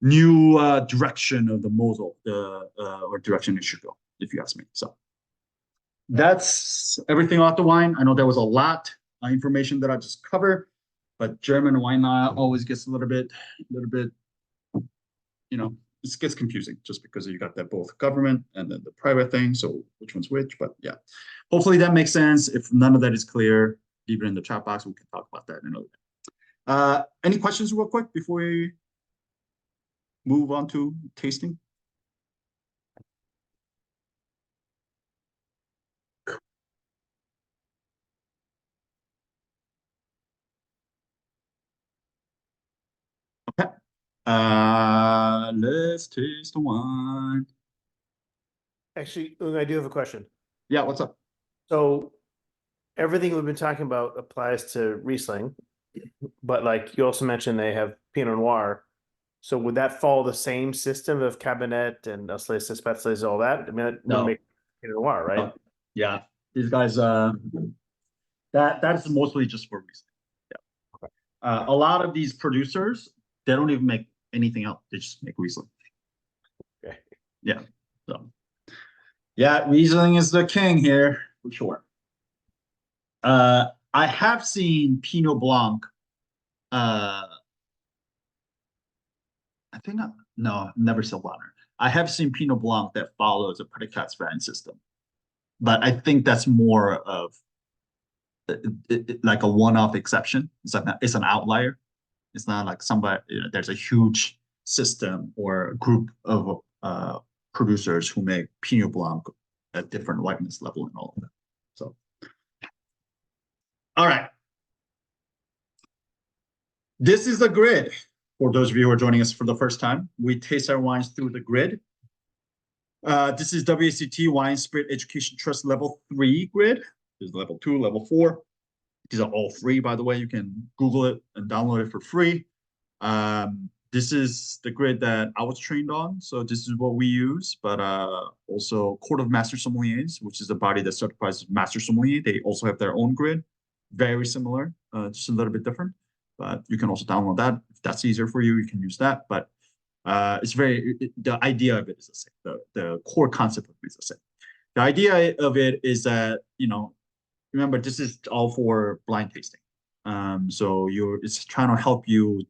new direction of the Mosel, or direction it should go, if you ask me. So that's everything about the wine. I know there was a lot of information that I just covered, but German wine always gets a little bit, it gets confusing just because you got that both government and then the private thing. So which one's which? But yeah, hopefully that makes sense. If none of that is clear, leave it in the chat box. We can talk about that in another day. Any questions real quick before we move on to tasting? Okay. Let's taste the wine. Actually, I do have a question. Yeah, what's up? So everything we've been talking about applies to Riesling, but like you also mentioned they have Pinot Noir. So would that follow the same system of Kabinett and Auslese, Spätzle, all that? I mean, that No. would make Pinot Noir, right? No. Yeah, these guys, that is mostly just for Riesling. Yeah. Okay. A lot of these producers, they don't even make anything else. They just make Riesling. Okay. Yeah. So yeah, Riesling is the king here for sure. I have seen Pinot Blanc. I think no, never Sylvaner. I have seen Pinot Blanc that follows a predicate span system, but I think that's more of like a one-off exception. It's an outlier. It's not like somebody, there's a huge system or a group of producers who make Pinot Blanc at different ripeness level and all of that. So, all right. This is the grid. For those of you who are joining us for the first time, we taste our wines through the grid. This is WSET Wine Spirit Education Trust Level 3 grid. There's level 2, level 4. These are all free, by the way. You can Google it and download it for free. This is the grid that I was trained on, so this is what we use. But also Court of Master Sommeliers, which is the body that certifies Master Sommelier. They also have their own grid, very similar, just a little bit different. But you can also download that if that's easier for you. You can use that. But it's the idea of it is the same. The core concept of it is the same. The idea of it is that, remember, this is all for blind tasting. So it's trying to help you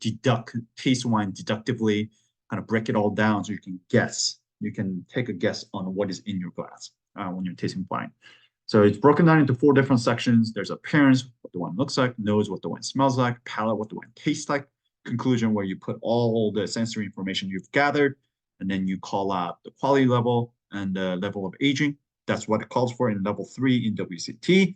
taste wine deductively, kind of break it all down so you can guess. You can take a guess on what is in your glass when you're tasting wine. So it's broken down into 4 different sections. There's appearance, what the wine looks like, nose, what the wine smells like, palate, what the wine tastes like, conclusion, where you put all the sensory information you've gathered, and then you call out the quality level and the level of aging. That's what it calls for in level 3 in WCT.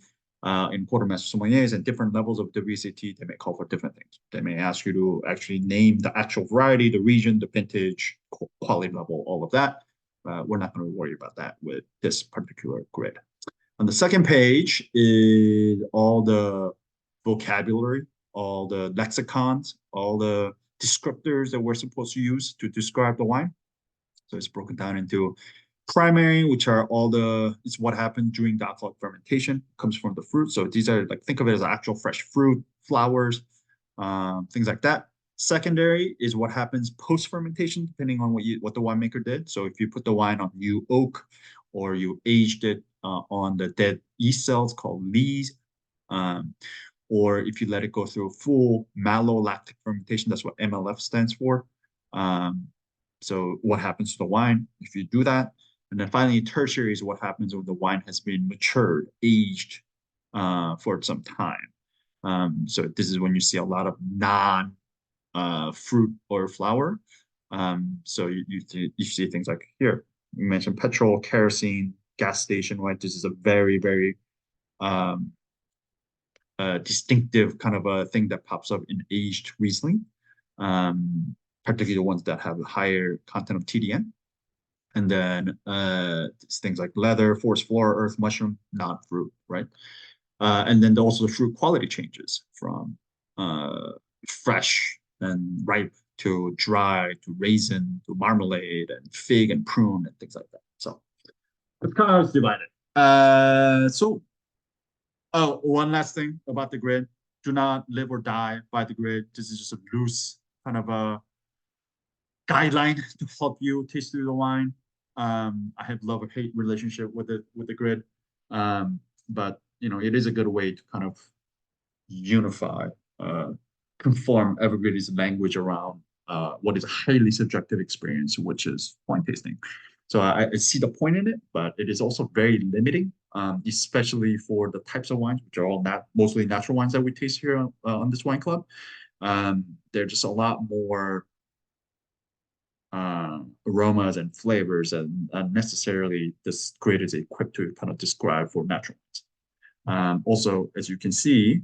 In quartermaster sommeliers and different levels of WCT, they may call for different things. They may ask you to actually name the actual variety, the region, the vintage, quality level, all of that. We're not going to worry about that with this particular grid. On the second page is all the vocabulary, all the lexicons, all the descriptors that we're supposed to use to describe the wine. So it's broken down into primary, which are it's what happened during the alcoholic fermentation, comes from the fruit. So these are think of it as actual fresh fruit, flowers, things like that. Secondary is what happens post-fermentation, depending on what the winemaker did. So if you put the wine on new oak or you aged it on the dead yeast cells called lees, or if you let it go through a full malolactic fermentation, that's what MLF stands for. So what happens to the wine if you do that? And then finally, tertiary is what happens when the wine has been matured, aged for some time. So this is when you see a lot of non-fruit or flower. So you see things like here, you mentioned petrol, kerosene, gas station, right? This is a very, very distinctive kind of a thing that pops up in aged Riesling, particularly the ones that have a higher content of TDN. And then things like leather, forest floor, earth, mushroom, not fruit, right? And then also the fruit quality changes from fresh and ripe to dry to raisin to marmalade and fig and prune and things like that. So it's kind of divided. One last thing about the grid. Do not live or die by the grid. This is just a loose kind of a guideline to help you taste through the wine. I have love or hate relationship with the grid, but it is a good way to kind of unify, conform everybody's language around what is a highly subjective experience, which is wine tasting. So I see the point in it, but it is also very limiting, especially for the types of wines, which are all mostly natural wines that we taste here on this wine club. They're just a lot more aromas and flavors, and necessarily this grid is equipped to kind of describe for natural wines. Also, as you can see,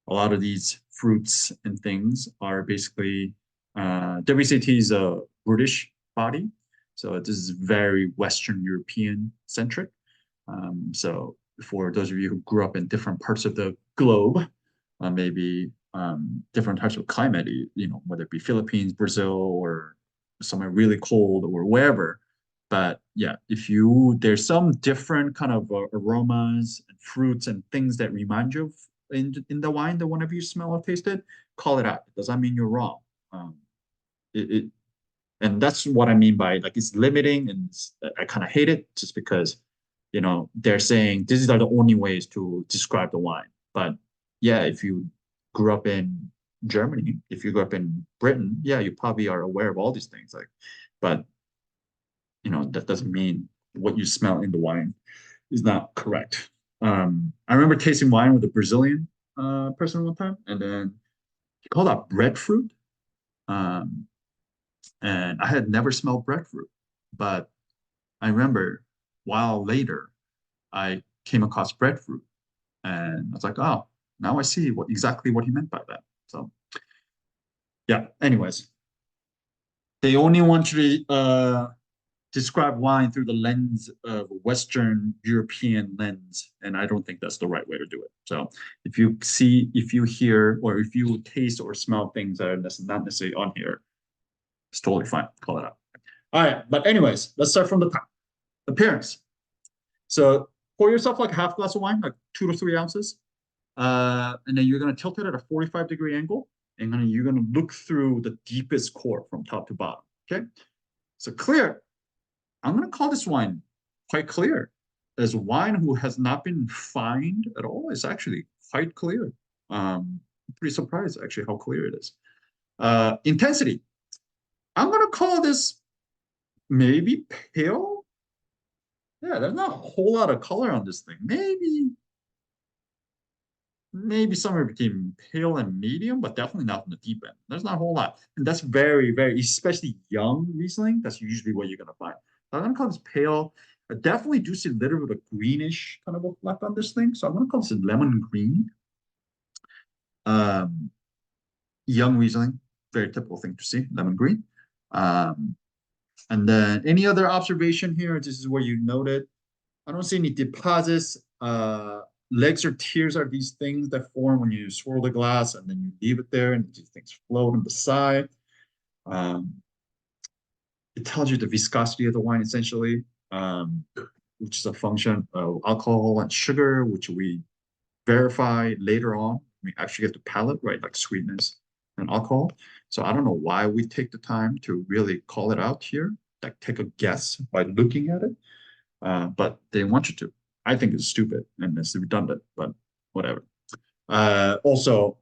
a lot of these fruits and things are basically WCT is a British body, so this is very Western European centric. So for those of you who grew up in different parts of the globe, maybe different types of climate, whether it be Philippines, Brazil, or somewhere really cold or wherever. But yeah, there's some different kind of aromas and fruits and things that remind you of in the wine that whenever you smell or taste it, call it out. It doesn't mean you're wrong. And And that's what I mean by like it's limiting, and I kind of hate it just because, you know, they're saying these are the only ways to describe the wine. But yeah, if you grew up in Germany, if you grew up in Britain, yeah, you probably are aware of all these things. Like, but you know, that doesn't mean what you smell in the wine is not correct. I remember tasting wine with a Brazilian person one time, and then he called out breadfruit. Um, and I had never smelled breadfruit, but I remember while later I came across breadfruit, and I was like, oh, now I see exactly what he meant by that. So yeah, anyways, they only want you to describe wine through the lens of Western European lens, and I don't think that's the right way to do it. So if you see, if you hear, or if you taste or smell things that are not necessarily on here, it's totally fine. Call it out. All right, but anyways, let's start from the top. Appearance. So pour yourself like a half glass of wine, like 2 to 3 ounces, and then you're gonna tilt it at a 45-degree angle, and you're gonna look through the deepest core from top to bottom. Okay, so clear. I'm going to call this wine quite clear. As wine who has not been fined at all, it's actually quite clear. I'm pretty surprised actually how clear it is. Intensity. I'm going to call this maybe pale. Yeah, there's not a whole lot of color on this thing. Maybe somewhere between pale and medium, but definitely not in the deep end. There's not a whole lot. And that's very, very, especially young Riesling, that's usually what you're going to find. I'm going to call this pale. I definitely do see a little bit of greenish kind of a fleck on this thing. So I'm going to call this lemon green. Young Riesling, very typical thing to see, lemon green. And then any other observation here? This is where you noted. I don't see any deposits. Legs or tears are these things that form when you swirl the glass and then you leave it there and these things float on the side. It tells you the viscosity of the wine essentially, which is a function of alcohol and sugar, which we verify later on. We actually get the palate, right? Like sweetness and alcohol. So I don't know why we take the time to really call it out here, like take a guess by looking at it. But they want you to. I think it's stupid and it's redundant, but whatever. Also,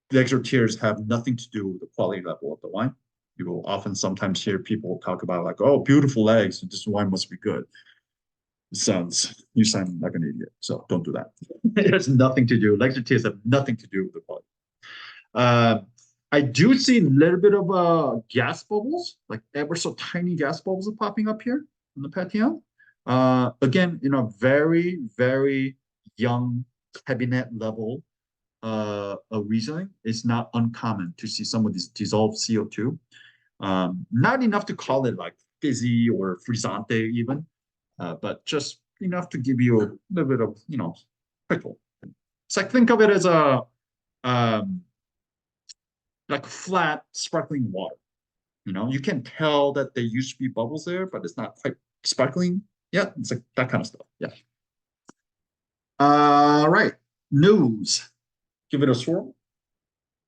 the extra tiers have nothing to do with the quality level of the wine. You will often sometimes hear people talk about like, oh, beautiful legs, this wine must be good. You sound like an idiot, so don't do that. It has nothing to do. Legs or tiers have nothing to do with the quality. I do see a little bit of gas bubbles, like ever so tiny gas bubbles are popping up here in the Patillon. Again, you know, very, very young Kabinett level of Riesling. It's not uncommon to see some of these dissolved CO2. Not enough to call it like fizzy or frizzante even, but just enough to give you a little bit of, you know, pickle. So I think of it as a like flat sparkling water. You know, you can tell that there used to be bubbles there, but it's not quite sparkling. Yeah, it's like that kind of stuff. Yeah. All right. Nose. Give it a swirl.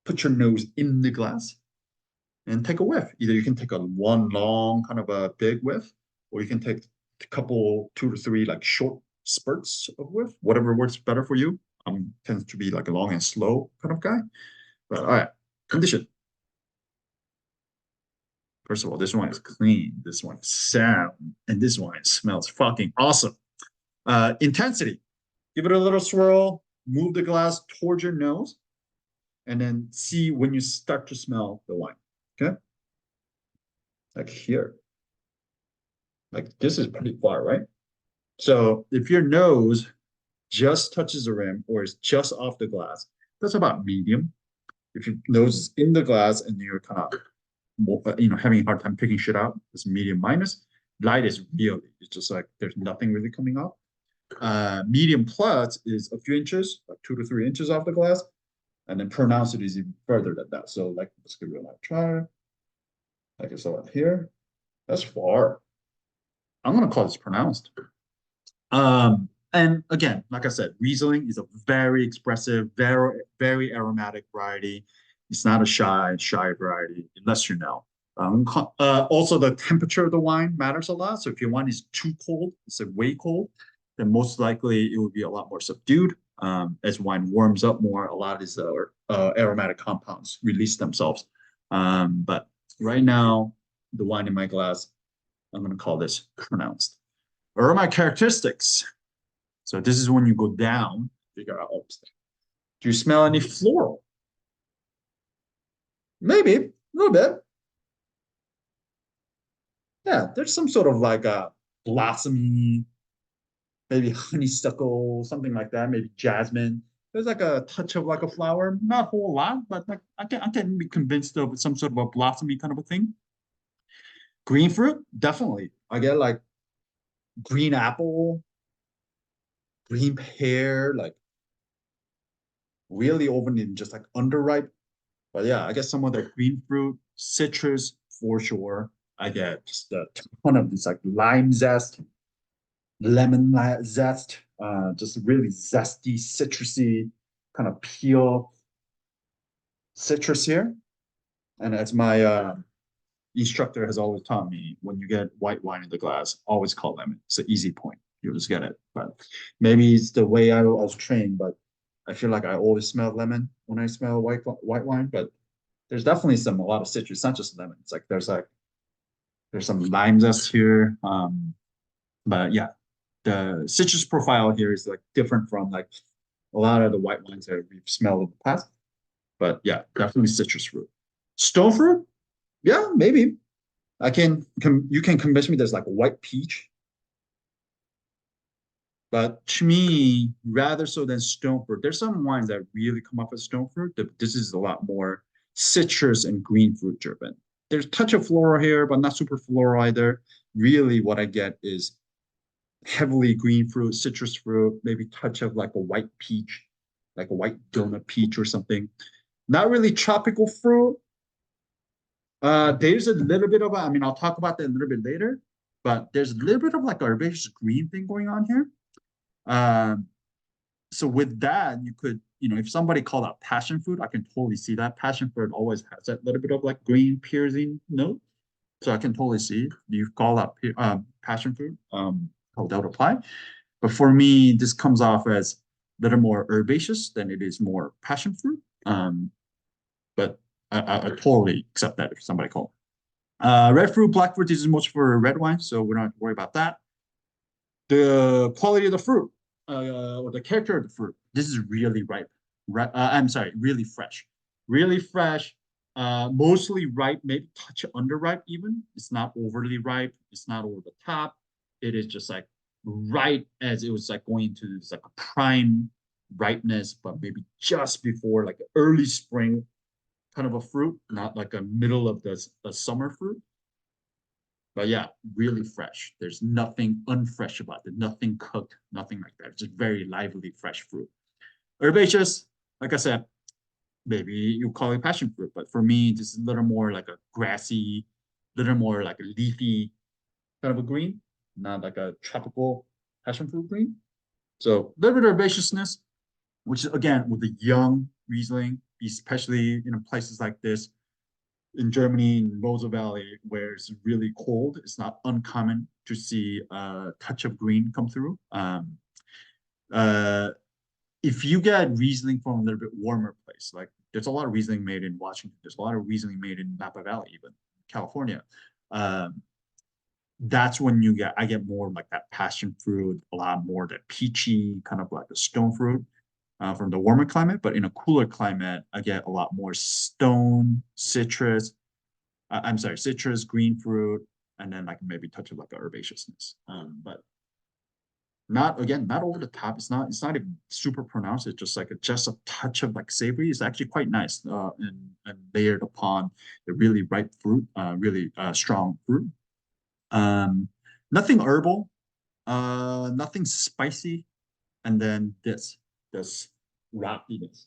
Put your nose in the glass and take a whiff. Either you can take one long kind of a big whiff, or you can take a couple, 2 to 3 like short spurts of whiff, whatever works better for you. Tends to be like a long and slow kind of guy. But all right, condition. First of all, this wine is clean. This wine is sound. And this wine smells fucking awesome. Intensity. Give it a little swirl. Move the glass towards your nose. And then see when you start to smell the wine. Okay? Like here. Like this is pretty far, right? So if your nose just touches the rim or is just off the glass, that's about medium. If your nose is in the glass and you're kind of having a hard time picking shit out, it's medium minus. Light is really, it's just like there's nothing really coming out. Medium plus is a few inches, like 2 to 3 inches off the glass, and then pronounced is even further than that. So like, let's give it a try. Like I saw up here, that's far. I'm gonna call this pronounced. And again, like I said, Riesling is a very expressive, very, very aromatic variety. It's not a shy variety, unless you know. Also, the temperature of the wine matters a lot. So if your wine is too cold, it's like way cold, then most likely it will be a lot more subdued. As wine warms up more, a lot of these aromatic compounds release themselves. But right now, the wine in my glass, I'm going to call this pronounced. Aromatic characteristics. So this is when you go down, figure out, oh, do you smell any floral? Maybe, a little bit. Yeah, there's some sort of like a blossomy, maybe honeysuckle, something like that, maybe jasmine. There's like a touch of like a flower, not a whole lot, but like I can be convinced of some sort of a blossomy kind of a thing. Green fruit, definitely. I get like green apple, green pear, like really over in just like underripe. But yeah, I guess some of the green fruit, citrus for sure. I get just a ton of this like lime zest, zest, just really zesty, citrusy kind of peel citrus here. And as my instructor has always taught me, when you get white wine in the glass, always call lemon. It's an easy point. You'll just get it. But maybe it's the way I was trained, but I feel like I always smell lemon when I smell white wine. But there's definitely a lot of citrus, not just lemon. It's like there's some lime zest here. But yeah, the citrus profile here is like different from like a lot of the white wines that we've smelled in the past. But yeah, definitely citrus fruit. Stone fruit? Yeah, maybe. You can convince me there's like a white peach. But to me, rather so than stone fruit, there's some wines that really come off as stone fruit. This is a lot more citrus and green fruit driven. There's a touch of floral here, but not super floral either. Really, what I get is heavily green fruit, citrus fruit, maybe touch of like a white peach, like a white donut peach or something. Not really tropical fruit. There's a little bit of, I mean, I'll talk about that a little bit later, but there's a little bit of like herbaceous green thing going on here. So with that, you could, if somebody called out passion fruit, I can totally see that. Passion fruit always has that little bit of like green piercing note. So I can totally see you call out passion fruit, how that would apply. But for me, this comes off as a little more herbaceous than it is more passion fruit. But I totally accept that if somebody called. Red fruit, black fruit, this is much for red wine, so we don't have to worry about that. The quality of the fruit, or the character of the fruit, this is really ripe. I'm sorry, really fresh. Really fresh, mostly ripe, maybe touch underripe even. It's not overly ripe. It's not over the top. It is just like right as it was like going into this like a prime ripeness, but maybe just before like early spring kind of a fruit, not like a middle of the summer fruit. But yeah, really fresh. There's nothing unfresh about it, nothing cooked, nothing like that. It's just very lively, fresh fruit. Herbaceous, like I said, maybe you call it passion fruit, but for me, this is a little more like a grassy, little more like a leafy kind of a green, not like a tropical passion fruit green. So a little bit of herbaceousness, which is again with the young Riesling, especially in places like this, in Germany, in Mosel Valley, where it's really cold, it's not uncommon to see a touch of green come through. If you get Riesling from a little bit warmer place, like there's a lot of Riesling made in Washington, there's a lot of Riesling made in Napa Valley, even California. That's when I get more like that passion fruit, a lot more that peachy, kind of like a stone fruit. From the warmer climate, but in a cooler climate, I get a lot more stone, citrus. I'm sorry, citrus, green fruit, and then like maybe touch of like a herbaceousness. But not over the top. It's not even super pronounced. It's just like just a touch of like savory. It's actually quite nice and layered upon the really ripe fruit, really strong fruit. Nothing herbal, nothing spicy, and then this rockiness.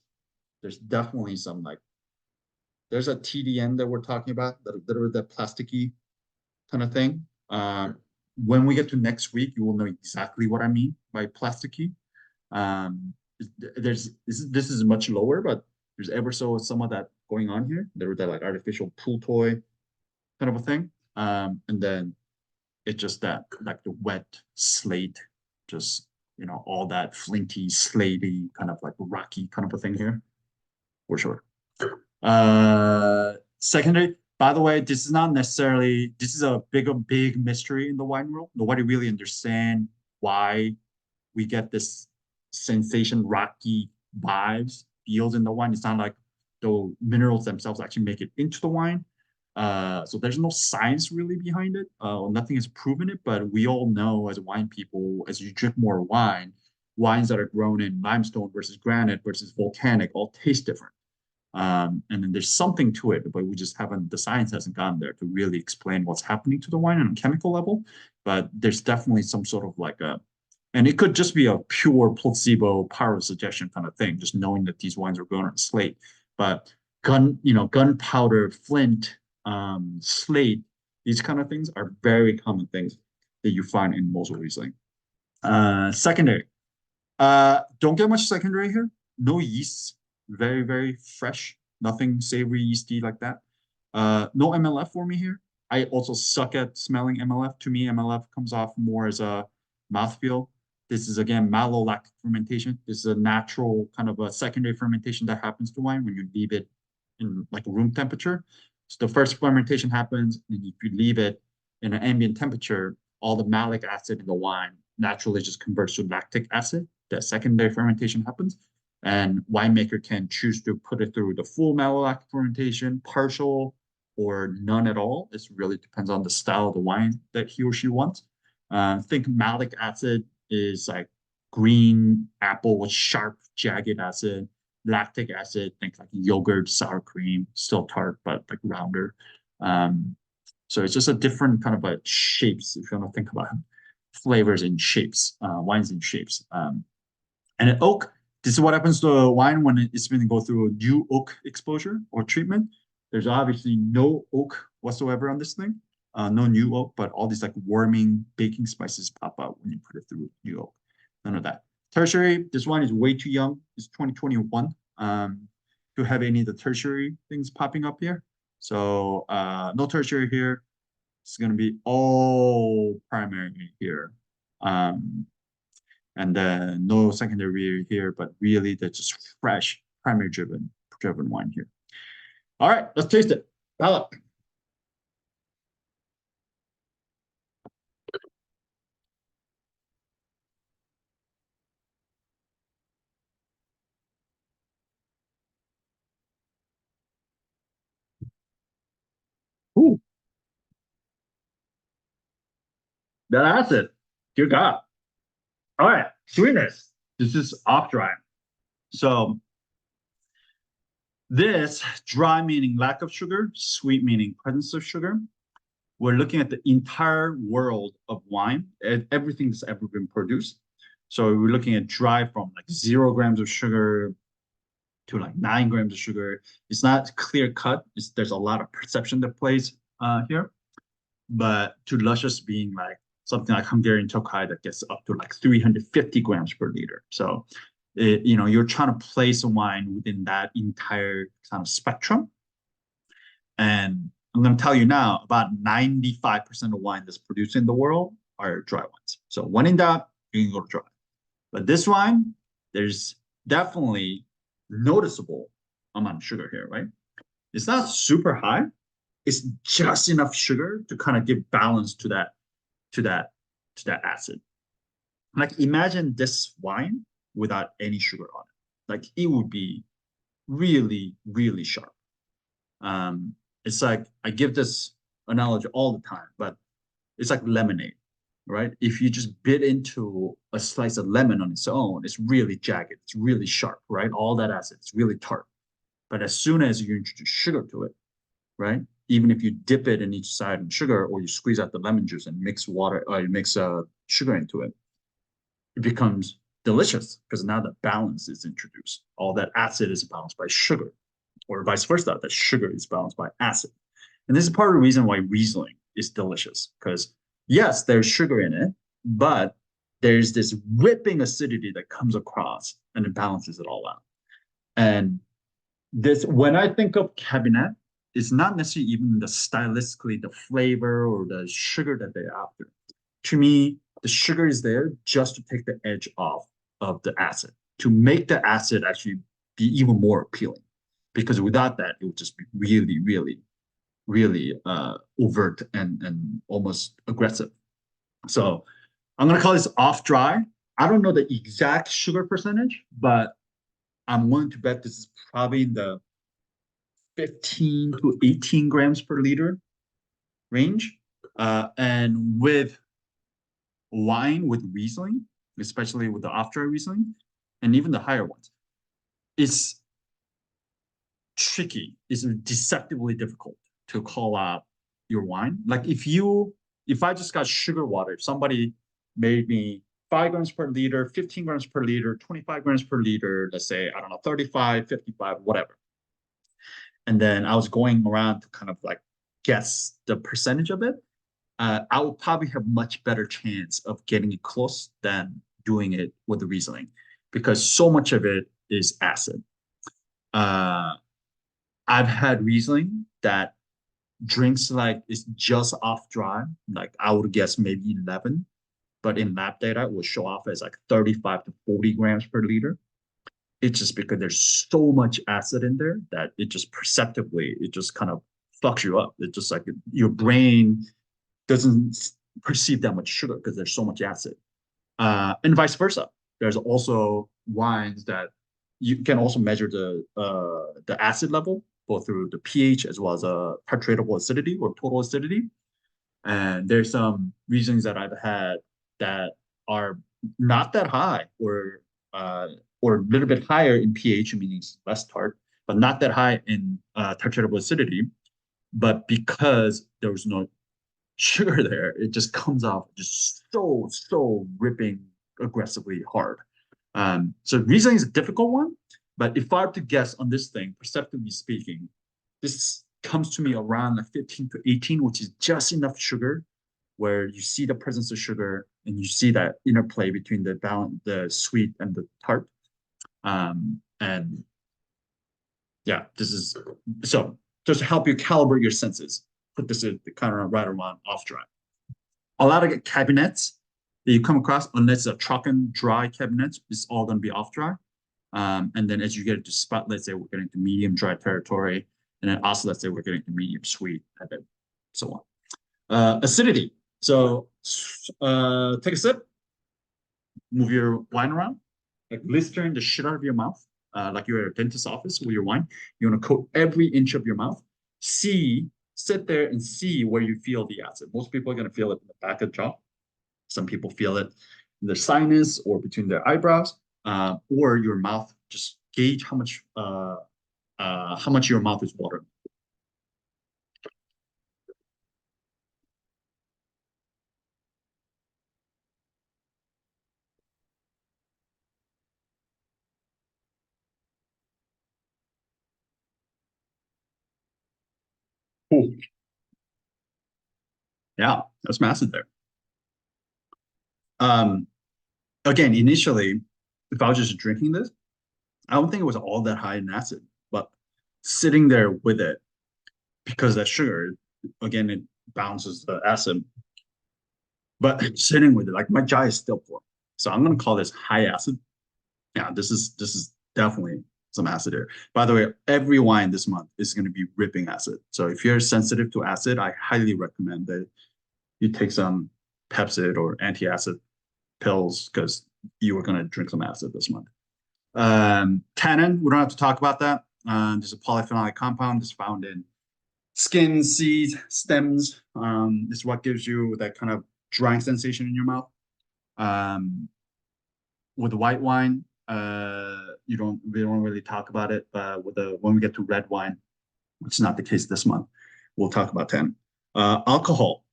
There's definitely some like there's a TDN that we're talking about, that plasticky kind of thing. When we get to next week, you will know exactly what I mean by plasticky. This is much lower, but there's ever so some of that going on here. There was that like artificial pool toy kind of a thing. And then it's just that like the wet slate, just all that flinty, slatey, kind of like rocky kind of a thing here, for sure. Secondary, by the way, this is not necessarily, this is a big mystery in the wine world. Nobody really understand why we get this sensation, rocky vibes, feels in the wine. It's not like the minerals themselves actually make it into the wine. So there's no science really behind it. Nothing has proven it, but we all know as wine people, as you drink more wine, wines that are grown in limestone versus granite versus volcanic all taste different. And then there's something to it, but we just haven't, the science hasn't gone there to really explain what's happening to the wine on a chemical level. But there's definitely some sort of like and it could just be a pure placebo power of suggestion kind of thing, just knowing that these wines are grown on slate. But gunpowder, flint, slate, these kind of things are very common things that you find in Mosel Riesling. Secondary. Don't get much secondary here. No yeast. Very, very fresh. Nothing savory, yeasty like that. No MLF for me here. I also suck at smelling MLF. To me, MLF comes off more as a mouthfeel. This is, again, malolactic fermentation. This is a natural kind of a secondary fermentation that happens to wine when you leave it in like room temperature. So the first fermentation happens, and if you leave it in an ambient temperature, all the malic acid in the wine naturally just converts to lactic acid. The secondary fermentation happens, and winemaker can choose to put it through the full malolactic fermentation, partial, or none at all. It really depends on the style of the wine that he or she wants. Think malic acid is like green apple with sharp, jagged acid. Lactic acid, think like yogurt, sour cream, still tart, but like rounder. So it's just a different kind of like shapes, if you want to think about flavors in shapes, wines in shapes. And an oak, this is what happens to a wine when it's been go through a new oak exposure or treatment. There's obviously no oak whatsoever on this thing. No new oak, but all these like warming baking spices pop out when you put it through new oak. None of that. Tertiary, this wine is way too young. It's 2021 to have any of the tertiary things popping up here. So no tertiary here. It's going to be all primary here. And then no secondary here, but really they're just fresh, primary driven wine here. All right, let's taste it. Palate. Ooh. That acid. Dear God. All right, sweetness. This is off dry. So this dry meaning lack of sugar, sweet meaning presence of sugar. We're looking at the entire world of wine, everything that's ever been produced. So we're looking at dry from like 0 grams of sugar to like 9 grams of sugar. It's not clear cut. There's a lot of perception that plays here. But to luscious being like something like Hungarian Tokaj that gets up to like 350 grams per liter. So, you're trying to place a wine within that entire kind of spectrum. And I'm going to tell you now, about 95% of wine that's produced in the world are dry wines. So when in doubt, you can go to dry. But this wine, there's definitely noticeable amount of sugar here, right? It's not super high. It's just enough sugar to kind of give balance to that acid. Like imagine this wine without any sugar on it. Like it would be really, really sharp. It's like, I give this analogy all the time, but it's like lemonade, right? If you just bit into a slice of lemon on its own, it's really jagged, it's really sharp, right? All that acid, it's really tart. But as soon as you introduce sugar to it, right? Even if you dip it in each side in sugar, or you squeeze out the lemon juice and mix water, or you mix sugar into it, it becomes delicious because now the balance is introduced. All that acid is balanced by sugar, or vice versa, that sugar is balanced by acid. And this is part of the reason why Riesling is delicious, because yes, there's sugar in it, but there's this ripping acidity that comes across and it balances it all out. And this, when I think of Kabinett, it's not necessarily even the stylistically the flavor or the sugar that they're after. To me, the sugar is there just to take the edge off of the acid, to make the acid actually be even more appealing. Because without that, it would just be really, really, really overt and almost aggressive. So I'm gonna call this off dry. I don't know the exact sugar percentage, but I'm willing to bet this is probably in the 15 to 18 grams per liter range. And with wine, with Riesling, especially with the off dry Riesling, and even the higher ones, it's tricky, it's deceptively difficult to call out your wine. Like if I just got sugar water, if somebody made me 5 grams per liter, 15 grams per liter, 25 grams per liter, let's say, I don't know, 35, 55, whatever. And then I was going around to kind of like guess the percentage of it, I would probably have much better chance of getting it close than doing it with the Riesling, because so much of it is acid. I've had Riesling that drinks like it's just off dry, like I would guess maybe 11, but in lab data it will show off as like 35 to 40 grams per liter. It's just because there's so much acid in there that it just perceptibly, it just kind of fucks you up. It's just like your brain doesn't perceive that much sugar because there's so much acid. And vice versa. There's also wines that you can also measure the acid level, both through the pH as well as titratable acidity or total acidity. And there's some Rieslings that I've had that are not that high, or a little bit higher in pH, meaning less tart, but not that high in titratable acidity. But because there was no sugar there, it just comes off just so ripping aggressively hard. So Riesling is a difficult one, but if I were to guess on this thing, perceptively speaking, this comes to me around like 15 to 18, which is just enough sugar where you see the presence of sugar and you see that interplay between the balance, the sweet and the tart. And yeah, this is so just to help you calibrate your senses, put this at the kind of right around off dry. A lot of cabinets that you come across, unless it's a trocken dry cabinet, it's all going to be off dry. And then as you get into spot, let's say we're getting to medium dry territory, and then also let's say we're getting to medium sweet, and then so on. Acidity. So take a sip, move your wine around, like blistering the shit out of your mouth, like you're at a dentist's office with your wine. You want to coat every inch of your mouth. Sit there and see where you feel the acid. Most people are going to feel it in the back of the jaw. Some people feel it in their sinus or between their eyebrows, or your mouth. Just gauge how much your mouth is watering. Cool. Yeah, that's massive there. Again, initially, if I was just drinking this, I don't think it was all that high in acid, but sitting there with it, because that sugar, again, it balances the acid. But sitting with it, like my jaw is still full. So I'm gonna call this high acid. Yeah, this is definitely some acid here. By the way, every wine this month is going to be ripping acid. So if you're sensitive to acid, I highly recommend that you take some Pepcid or anti-acid pills, because you are going to drink some acid this month. Tannin, we don't have to talk about that. There's a polyphenolic compound that's found in skin, seeds, stems. This is what gives you that kind of drying sensation in your mouth. With the white wine, we don't really talk about it, but when we get to red wine, which is not the case this month, we'll talk about tannin. Alcohol.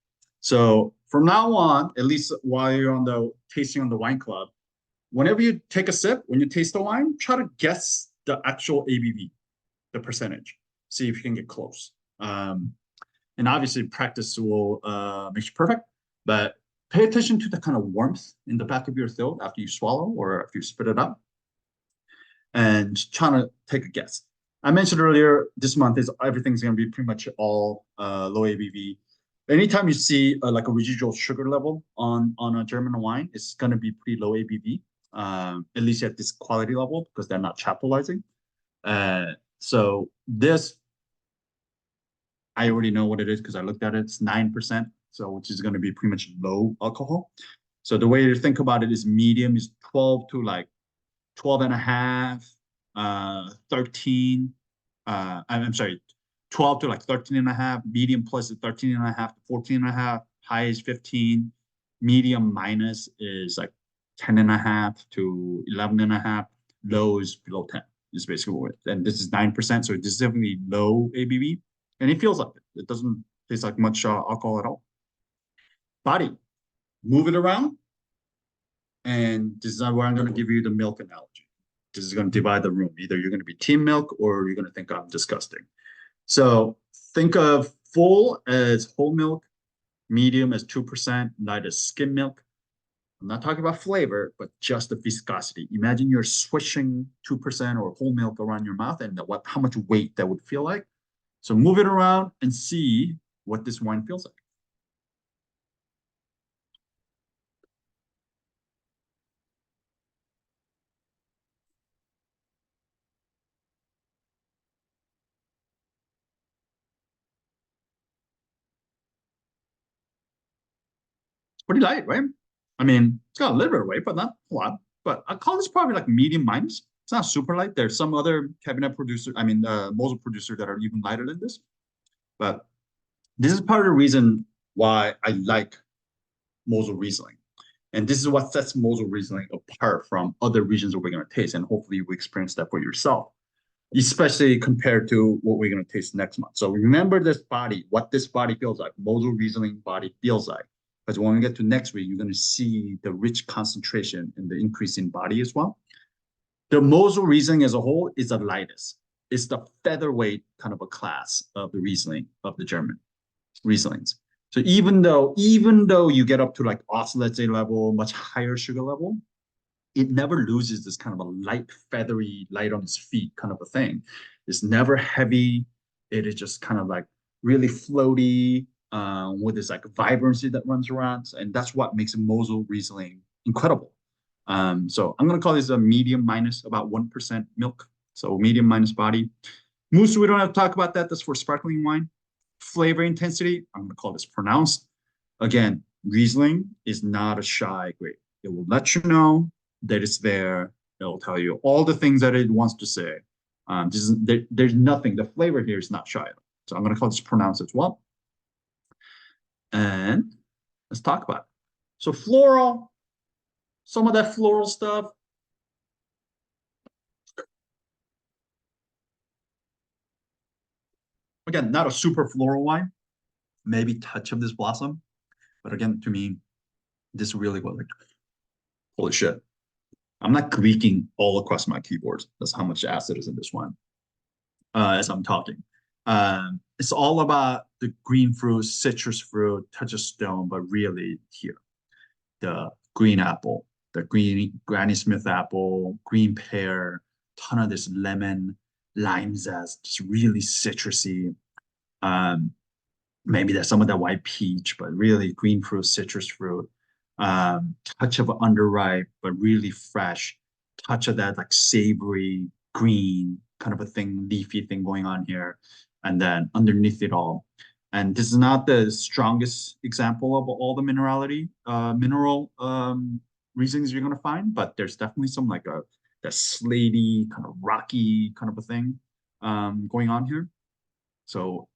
So from now on, at least while you're on the tasting on the wine club, whenever you take a sip, when you taste the wine, try to guess the actual ABV, the percentage. See if you can get close. And obviously practice will make you perfect, but pay attention to the kind of warmth in the back of your throat after you swallow or after you spit it out, and trying to take a guess. I mentioned earlier, this month is everything's going to be pretty much all low ABV. Anytime you see like a residual sugar level on a German wine, it's going to be pretty low ABV, at least at this quality level because they're not chaptalizing. So this, I already know what it is because I looked at it. It's 9%, so which is going to be pretty much low alcohol. So the way to think about it is medium is 12 to like 12 and a half, 13, I'm sorry, 12 to like 13 and a half, medium plus is 13 and a half to 14 and a half, high is 15, medium minus is like 10 and a half to 11 and a half, low is below 10 is basically what it is. And this is 9%, so this is definitely low ABV, and it feels like it. It doesn't taste like much alcohol at all. Body, move it around, and this is where I'm going to give you the milk analogy. This is going to divide the room. Either you're going to be team milk or you're going to think I'm disgusting. So think of full as whole milk, medium as 2%, light as skim milk. I'm not talking about flavor, but just the viscosity. Imagine you're swishing 2% or whole milk around your mouth and how much weight that would feel like. So move it around and see what this wine feels like. Pretty light, right? I mean, it's got a little bit of weight, but not a lot. But I call this probably like medium minus. It's not super light. There's some other Kabinett producer, Mosel producer that are even lighter than this. But this is part of the reason why I like Mosel Riesling. And this is what sets Mosel Riesling apart from other regions that we're going to taste. And hopefully you experience that for yourself, especially compared to what we're going to taste next month. So remember this body, what this body feels like, Mosel Riesling body feels like. Because when we get to next week, you're going to see the rich concentration and the increase in body as well. The Mosel Riesling as a whole is the lightest. It's the featherweight kind of a class of the Riesling, of the German Rieslings. So even though you get up to like Auslese level, much higher sugar level, it never loses this kind of a light, feathery, light on its feet kind of a thing. It's never heavy. It is just kind of like really floaty, with this like vibrancy that runs around. And that's what makes Mosel Riesling incredible. So I'm going to call this a medium minus, about 1% milk. So medium minus body. Mousse, we don't have to talk about that. That's for sparkling wine. Flavor intensity, I'm going to call this pronounced. Again, Riesling is not a shy grape. It will let you know that it's there. It will tell you all the things that it wants to say. There's nothing. The flavor here is not shy. So I'm going to call this pronounced as well. And let's talk about it. So floral, some of that floral stuff. Again, not a super floral wine, maybe touch of this blossom. But again, to me, this really was like, holy shit. I'm not leaking all across my keyboards. That's how much acid is in this wine as I'm talking. It's all about the green fruit, citrus fruit, touch of stone, but really here, the green apple, the green Granny Smith apple, green pear, ton of this lemon, lime zest, just really citrusy. Maybe there's some of that white peach, but really green fruit, citrus fruit, touch of underripe, but really fresh, touch of that like savory, green kind of a thing, leafy thing going on here. And then underneath it all, and this is not the strongest example of all the mineral reasons you're going to find, but there's definitely some like that slaty kind of rocky kind of a thing going on here. So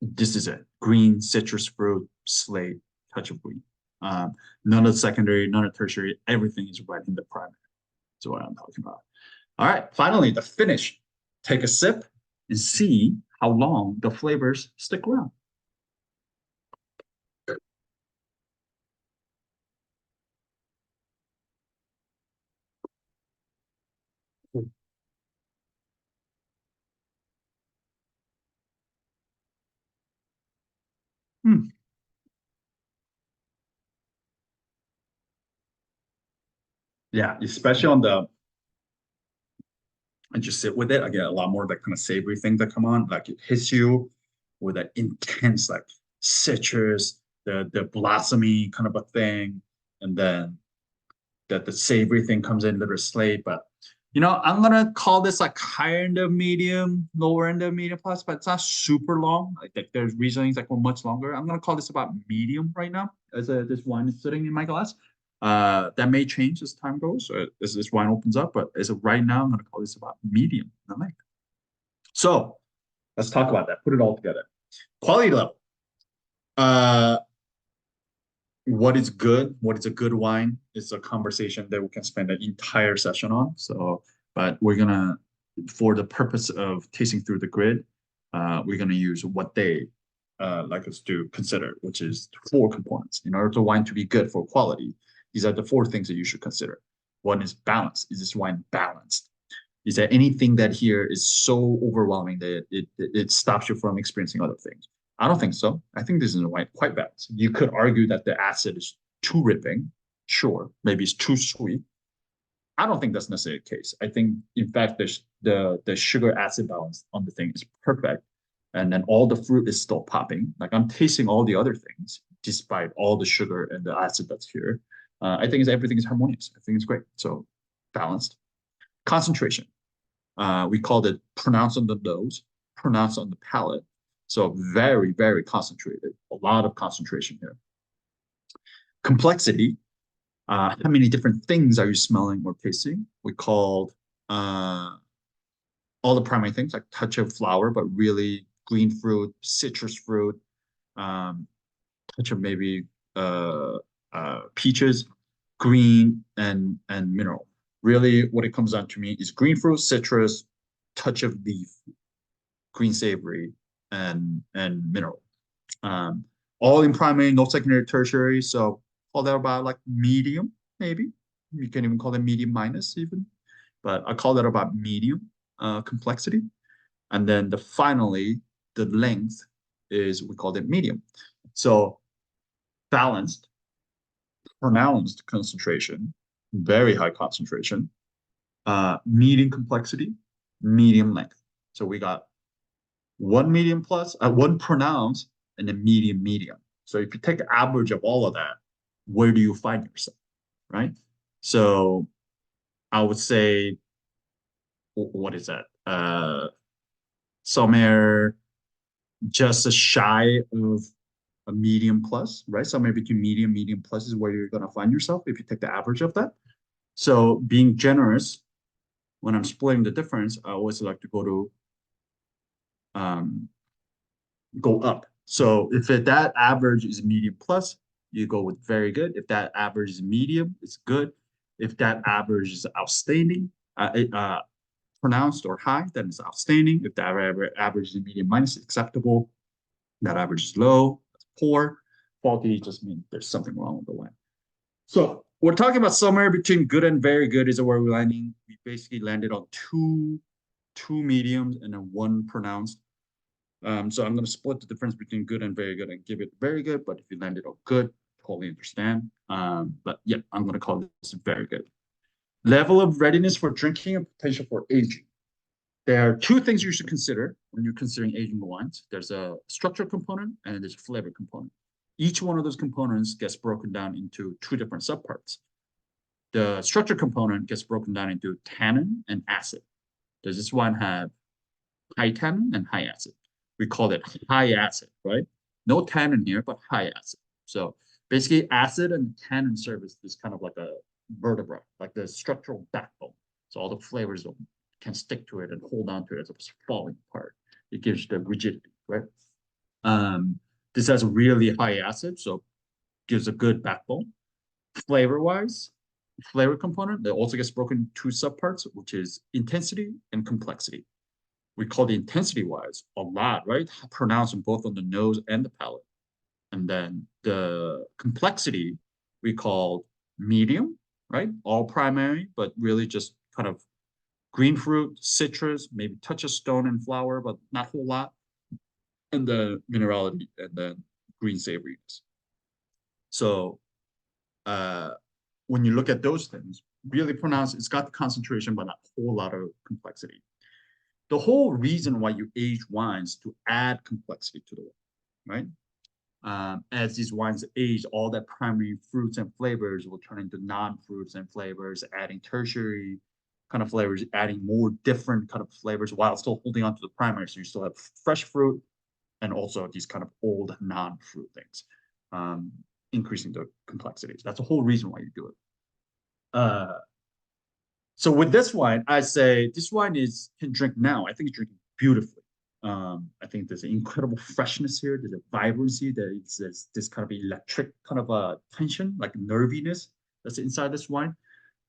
this is it: green, citrus fruit, slate, touch of green. None of the secondary, none of tertiary. Everything is right in the primary. That's what I'm talking about. All right, finally the finish. Take a sip and see how long the flavors stick around. Hmm. Yeah, especially on the and just sit with it. I get a lot more of that kind of savory thing that come on, like it hits you with that intense like citrus, the blossomy kind of a thing, and then that the savory thing comes in a little slate. But you know, I'm gonna call this like higher end of medium, lower end of medium plus, but it's not super long. Like there's Rieslings that go much longer. I'm gonna call this about medium right now, as this wine is sitting in my glass. That may change as time goes, as this wine opens up, but as of right now, I'm gonna call this about medium in length. So let's talk about that. Put it all together. Quality level. What is good? What is a good wine? Is a conversation that we can spend an entire session on. So, but we're gonna, for the purpose of tasting through the grid, we're gonna use what they like us to consider, which is 4 components. In order for wine to be good for quality, these are the 4 things that you should consider. One is balance. Is this wine balanced? Is there anything that here is so overwhelming that it stops you from experiencing other things? I don't think so. I think this is a wine quite balanced. You could argue that the acid is too ripping. Sure, maybe it's too sweet. I don't think that's necessarily the case. I think, in fact, the sugar acid balance on the thing is perfect. And then all the fruit is still popping. Like I'm tasting all the other things, despite all the sugar and the acid that's here. I think everything is harmonious. I think it's great. So balanced. Concentration. We called it pronounced on the nose, pronounced on the palate. So very, very concentrated. A lot of concentration here. Complexity. How many different things are you smelling or tasting? We called all the primary things, like touch of flower, but really green fruit, citrus fruit, touch of maybe peaches, green, and mineral. Really, what it comes down to me is green fruit, citrus, touch of leaf, green savory, and mineral. All in primary, no secondary, tertiary. So call that about like medium, maybe. You can even call it medium minus even. But I call that about medium complexity. And then finally, the length is, we call it medium. So balanced, pronounced concentration, very high concentration, medium complexity, medium length. So we got one medium plus, one pronounced, and a medium. So if you take the average of all of that, where do you find yourself, right? So I would say, what is that? Somewhere just a shy of a medium plus, right? Somewhere between medium plus is where you're gonna find yourself if you take the average of that. So being generous, when I'm splitting the difference, I always like to go up. So if that average is medium plus, you go with very good. If that average is medium, it's good. If that average is outstanding, pronounced or high, then it's outstanding. If that average is medium minus, it's acceptable. That average is low, that's poor. Faulty just means there's something wrong with the wine. So we're talking about somewhere between good and very good is where we're landing. We basically landed on two mediums and then 1 pronounced. So I'm going to split the difference between good and very good and give it very good. But if you landed on good, totally understand. But yeah, I'm going to call this very good. Level of readiness for drinking and potential for aging. There are 2 things you should consider when you're considering aging the wines. There's a structural component and there's a flavor component. Each one of those components gets broken down into 2 different subparts. The structure component gets broken down into tannin and acid. Does this wine have high tannin and high acid? We call it high acid, right? No tannin here, but high acid. So basically acid and tannin serve as this kind of like a vertebra, like the structural backbone. So all the flavors can stick to it and hold on to it as opposed to falling apart. It gives you the rigidity, right? This has a really high acid, so gives a good backbone. Flavor-wise, flavor component, that also gets broken into 2 subparts, which is intensity and complexity. We call the intensity-wise a lot, right? Pronounced both on the nose and the palate. And then the complexity we call medium, right? All primary, but really just kind of green fruit, citrus, maybe touch of stone and flower, but not a whole lot. And the minerality and then green savoriness. So when you look at those things, really pronounced, it's got the concentration, but not a whole lot of complexity. The whole reason why you age wines to add complexity to the wine, right? As these wines age, all that primary fruits and flavors will turn into non-fruits and flavors, adding tertiary kind of flavors, adding more different kind of flavors while still holding on to the primary. So you still have fresh fruit and also these kind of old non-fruit things, increasing the complexity. That's the whole reason why you do it. So with this wine, I say this wine can drink now. I think it's drinking beautifully. I think there's an incredible freshness here. There's a vibrancy. There's this kind of electric kind of a tension, like nerviness that's inside this wine.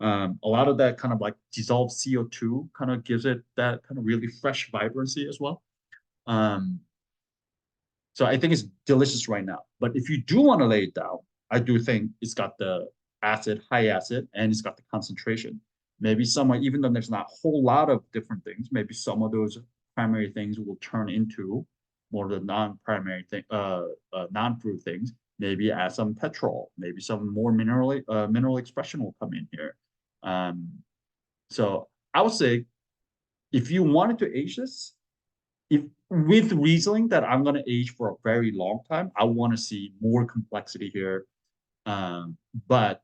A lot of that kind of like dissolved CO2 kind of gives it that kind of really fresh vibrancy as well. So I think it's delicious right now. But if you do want to lay it down, I do think it's got the acid, high acid, and it's got the concentration. Maybe somewhere, even though there's not a whole lot of different things, maybe some of those primary things will turn into more of the non-primary thing, non-fruit things. Maybe add some petrol, maybe some more mineral expression will come in here. So I would say, if you wanted to age this, if with Riesling that I'm going to age for a very long time, I want to see more complexity here. But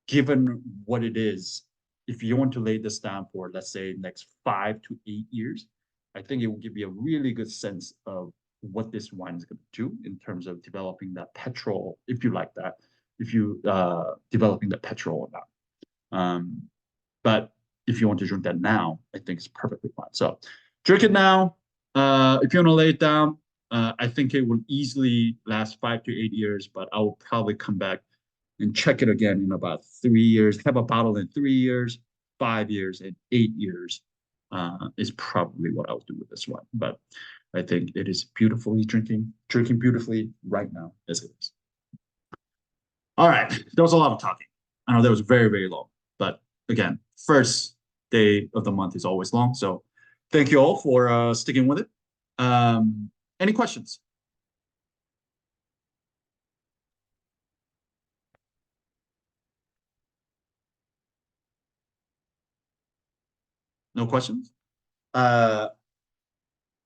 given what it is, if you want to lay this down for, let's say, next 5 to 8 years, I think it will give you a really good sense of what this wine is going to do in terms of developing that petrol, if you like that, if you developing the petrol or not. But if you want to drink that now, I think it's perfectly fine. So drink it now. If you want to lay it down, I think it will easily last 5 to 8 years, but I will probably come back and check it again in about 3 years. Have a bottle in 3 years, 5 years, and 8 years is probably what I'll do with this one. But I think it is beautifully drinking beautifully right now as it is. All right, that was a lot of talking. I know that was very, very long, but again, first day of the month is always long. So thank you all for sticking with it. Any questions? No questions? I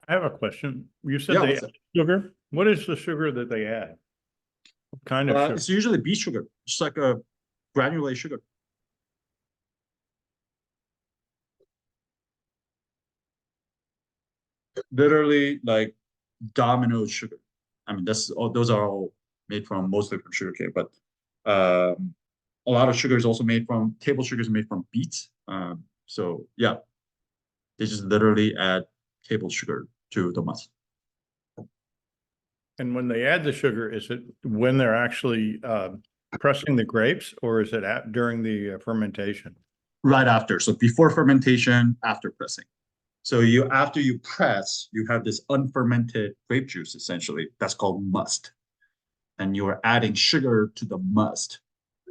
have a question. You said Yeah, they what's add that? sugar. What is the sugar that they add? What kind of sugar? It's usually beet sugar, just like a granulated sugar. Literally like Domino's sugar. I mean, those are all made from mostly from sugarcane, but a lot of sugar is also made from table sugar is made from beets. So yeah, they just literally add table sugar to the must. And when they add the sugar, is it when they're actually pressing the grapes, or is it during the fermentation? Right after. So before fermentation, after pressing. So after you press, you have this unfermented grape juice, essentially. That's called must. And you are adding sugar to the must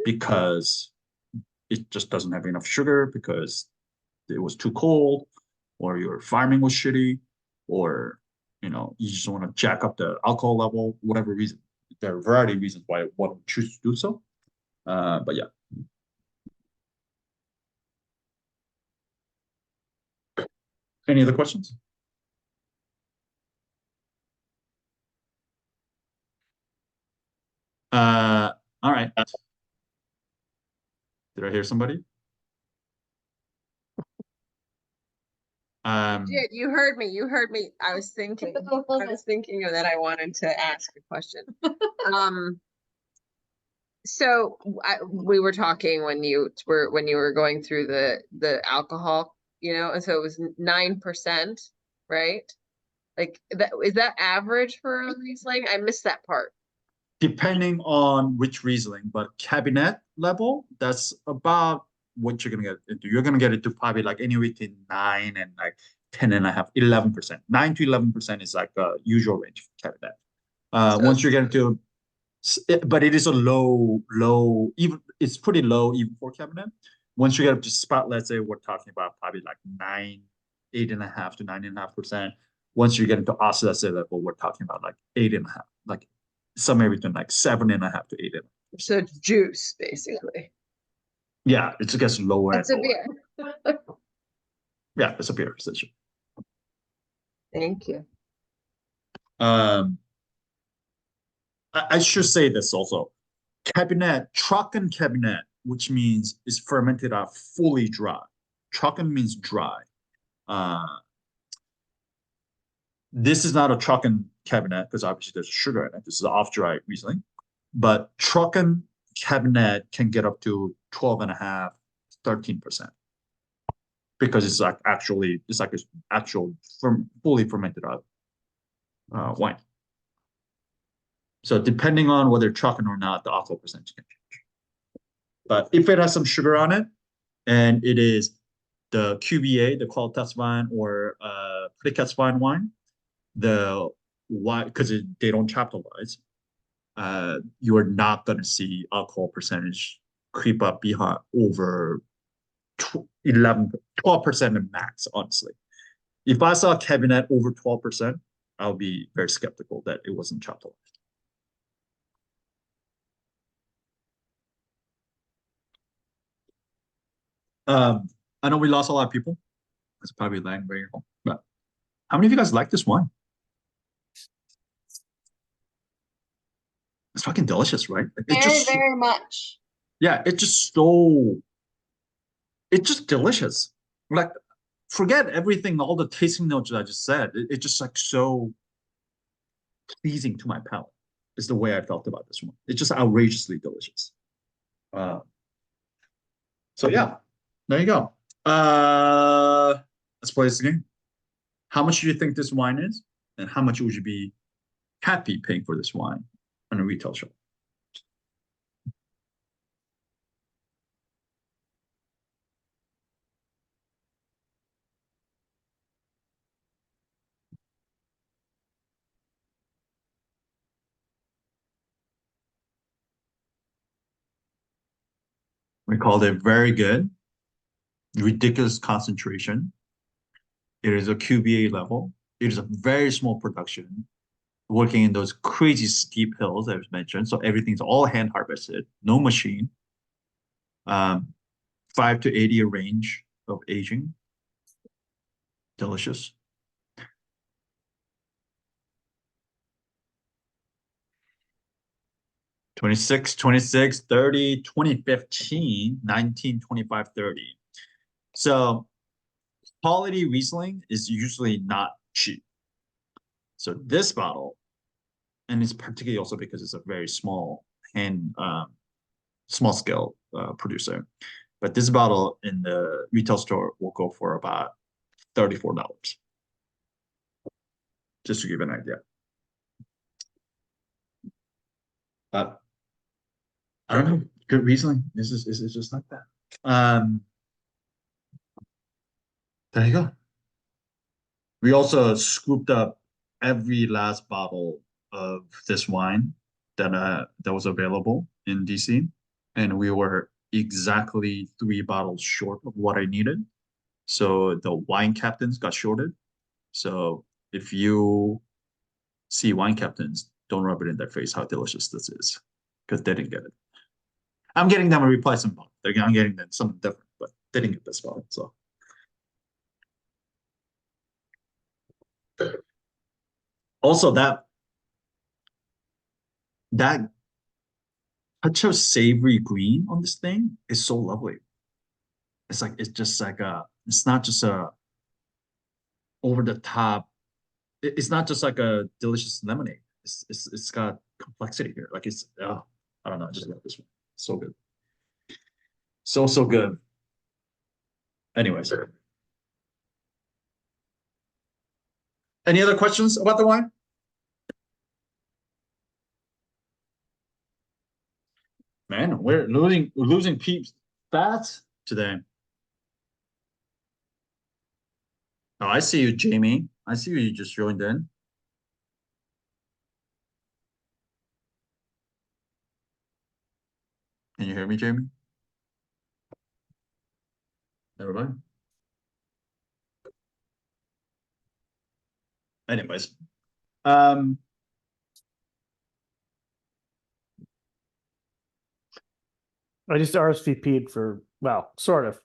because it just doesn't have enough sugar, because it was too cold, or your farming was shitty, or you just want to jack up the alcohol level, whatever reason. There are a variety of reasons why one would choose to do so. But yeah. Any other questions? All right. Did I hear somebody? You heard me. You heard me. I was thinking of that. I wanted to ask a question. So we were talking when you were going through the alcohol, and so it was 9%, right? Like that, is that average for a Riesling? I missed that part. Depending on which Riesling, but Kabinett level, that's about what you're gonna get into. You're gonna get it to probably like anywhere between 9 and like 10.5, 11%. 9 to 11% is like a usual range for Kabinett. Once you get into, but it is a low, even it's pretty low even for Kabinett. Once you get up to spot, let's say we're talking about probably like 8.5 to 9.5%. Once you get into Osset level, we're talking about like 8.5, like somewhere between like 7.5 to 8.5. So it's juice, basically. Yeah, it gets lower and That's a lower. beer. Yeah, it's a beer essentially. Thank you. Um, I should say this also. Kabinett, Trocken Kabinett, which means is fermented out fully dry. Trocken means dry. This is not a Trocken Kabinett because obviously there's sugar in it. This is off-dry Riesling. But Trocken Kabinett can get up to 12.5, 13%. Because it's like actually, it's like an actual fully fermented out wine. So depending on whether Trocken or not, the alcohol percentage can change. But if it has some sugar on it, and it is the QBA, the Qualitätswein or Qualitätswein wine, the why because they don't chaptalize, you are not going to see alcohol percentage creep up behind over 12% max, honestly. If I saw a Kabinett over 12%, I'll be very skeptical that it wasn't chaptalized. I know we lost a lot of people. It's probably lying very long. But how many of you guys like this wine? It's fucking delicious, right? It's Very, just very much. yeah, it's just delicious. Like forget everything, all the tasting notes that I just said. It's just like so pleasing to my palate. Is the way I felt about this one. It's just outrageously delicious. So yeah, there you go. Let's play this game. How much do you think this wine is, and how much would you be happy paying for this wine on a retail shop? We called it very good, ridiculous concentration. It is a QBA level. It is a very small production, working in those crazy steep hills that was mentioned. So everything's all hand harvested, no machine. 5 to 8 year range of aging. Delicious. '26, 26, 30, 2015, 19, 25, 30. So quality Riesling is usually not cheap. So this bottle, and it's particularly also because it's a very small and small scale producer, but this bottle in the retail store will go for about $34. Just to give an idea. But I don't know. Good Riesling is just like that. There you go. We also scooped up every last bottle of this wine that was available in DC, and we were exactly 3 bottles short of what I needed. So the wine captains got shorted. So if you see wine captains, don't rub it in their face how delicious this is, because they didn't get it. I'm getting them a replacement bottle. I'm getting them something different, but they didn't get this bottle. So also that touch of savory green on this thing is so lovely. It's just like it's not just a over the top. It's not just like a delicious lemonade. It's got complexity here. Like I don't know. I just love this one. So good. So good. Anyways. Any other questions about the wine? Man, we're losing peeps fast today. Oh, I see you, Jamie. I see you just joined in. Can you hear me, Jamie? Everybody? Anyways. I just RSVP'd for Well, sort of.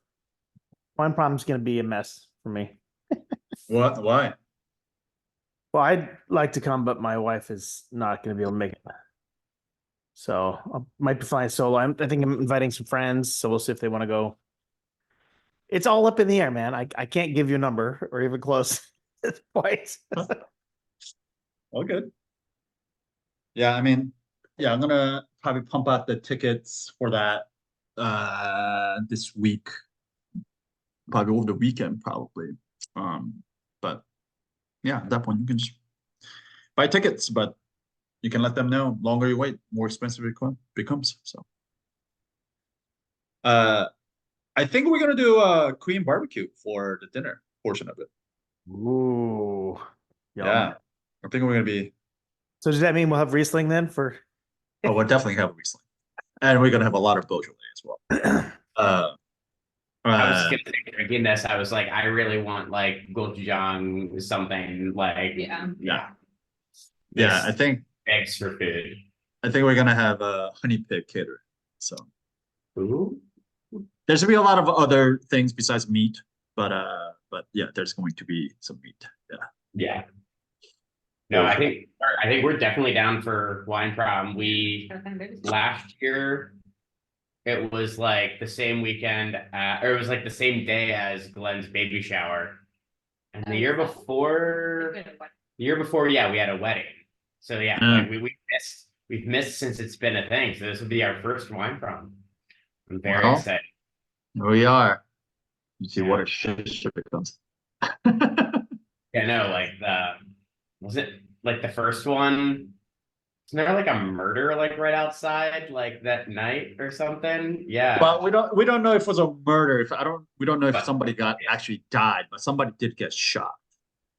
Wine problem's gonna be a mess for me. What? Why? Well, I'd like to come, but my wife is not gonna be able to make it. So I might be flying solo. I think I'm inviting some friends, so we'll see if they want to go. It's all up in the air, man. I can't give you a number or even close at this point. All good. Yeah, I mean, yeah, I'm gonna probably pump out the tickets for that this week. Probably over the weekend, probably. But yeah, at that point you can just buy tickets, but you can let them know longer you wait, more expensive it becomes. So I think we're gonna do a Korean barbecue for the dinner portion of it. Ooh. Yum. Yeah. I think we're gonna be So does that mean we'll have Riesling then for? we'll definitely have a Riesling. And we're gonna have a lot of Beaujolais as well. I was just gonna say drinking this. I was like, I really want like gochujang something like Yeah. this I think begs for food. we're gonna have a honey pig cater. So Ooh. there's gonna be a lot of other things besides meat, but yeah, there's going to be some meat. Yeah. Yeah. No, I think we're definitely down for wine prom. We last year it was like the same weekend, or it was like the same day as Glenn's baby shower. And the year before, yeah, we had a wedding. So yeah, like we've missed since it's been a thing. So this will be our first wine prom. I'm very Well, excited. Here we are. You see Yeah. what a shit becomes. Yeah, no, like was it like the first one? Isn't there like a murder like right outside like that night or something? Yeah. But we don't know if it was a murder. We don't know if But- somebody actually died, but somebody did get shot.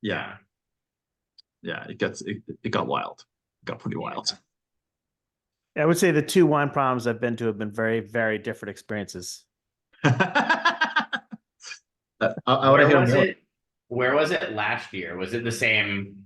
Yeah. It got wild. It got pretty wild. I would say the two wine proms I've been to have been very, very different experiences. I want to hear more. Where was it last year? Was it the same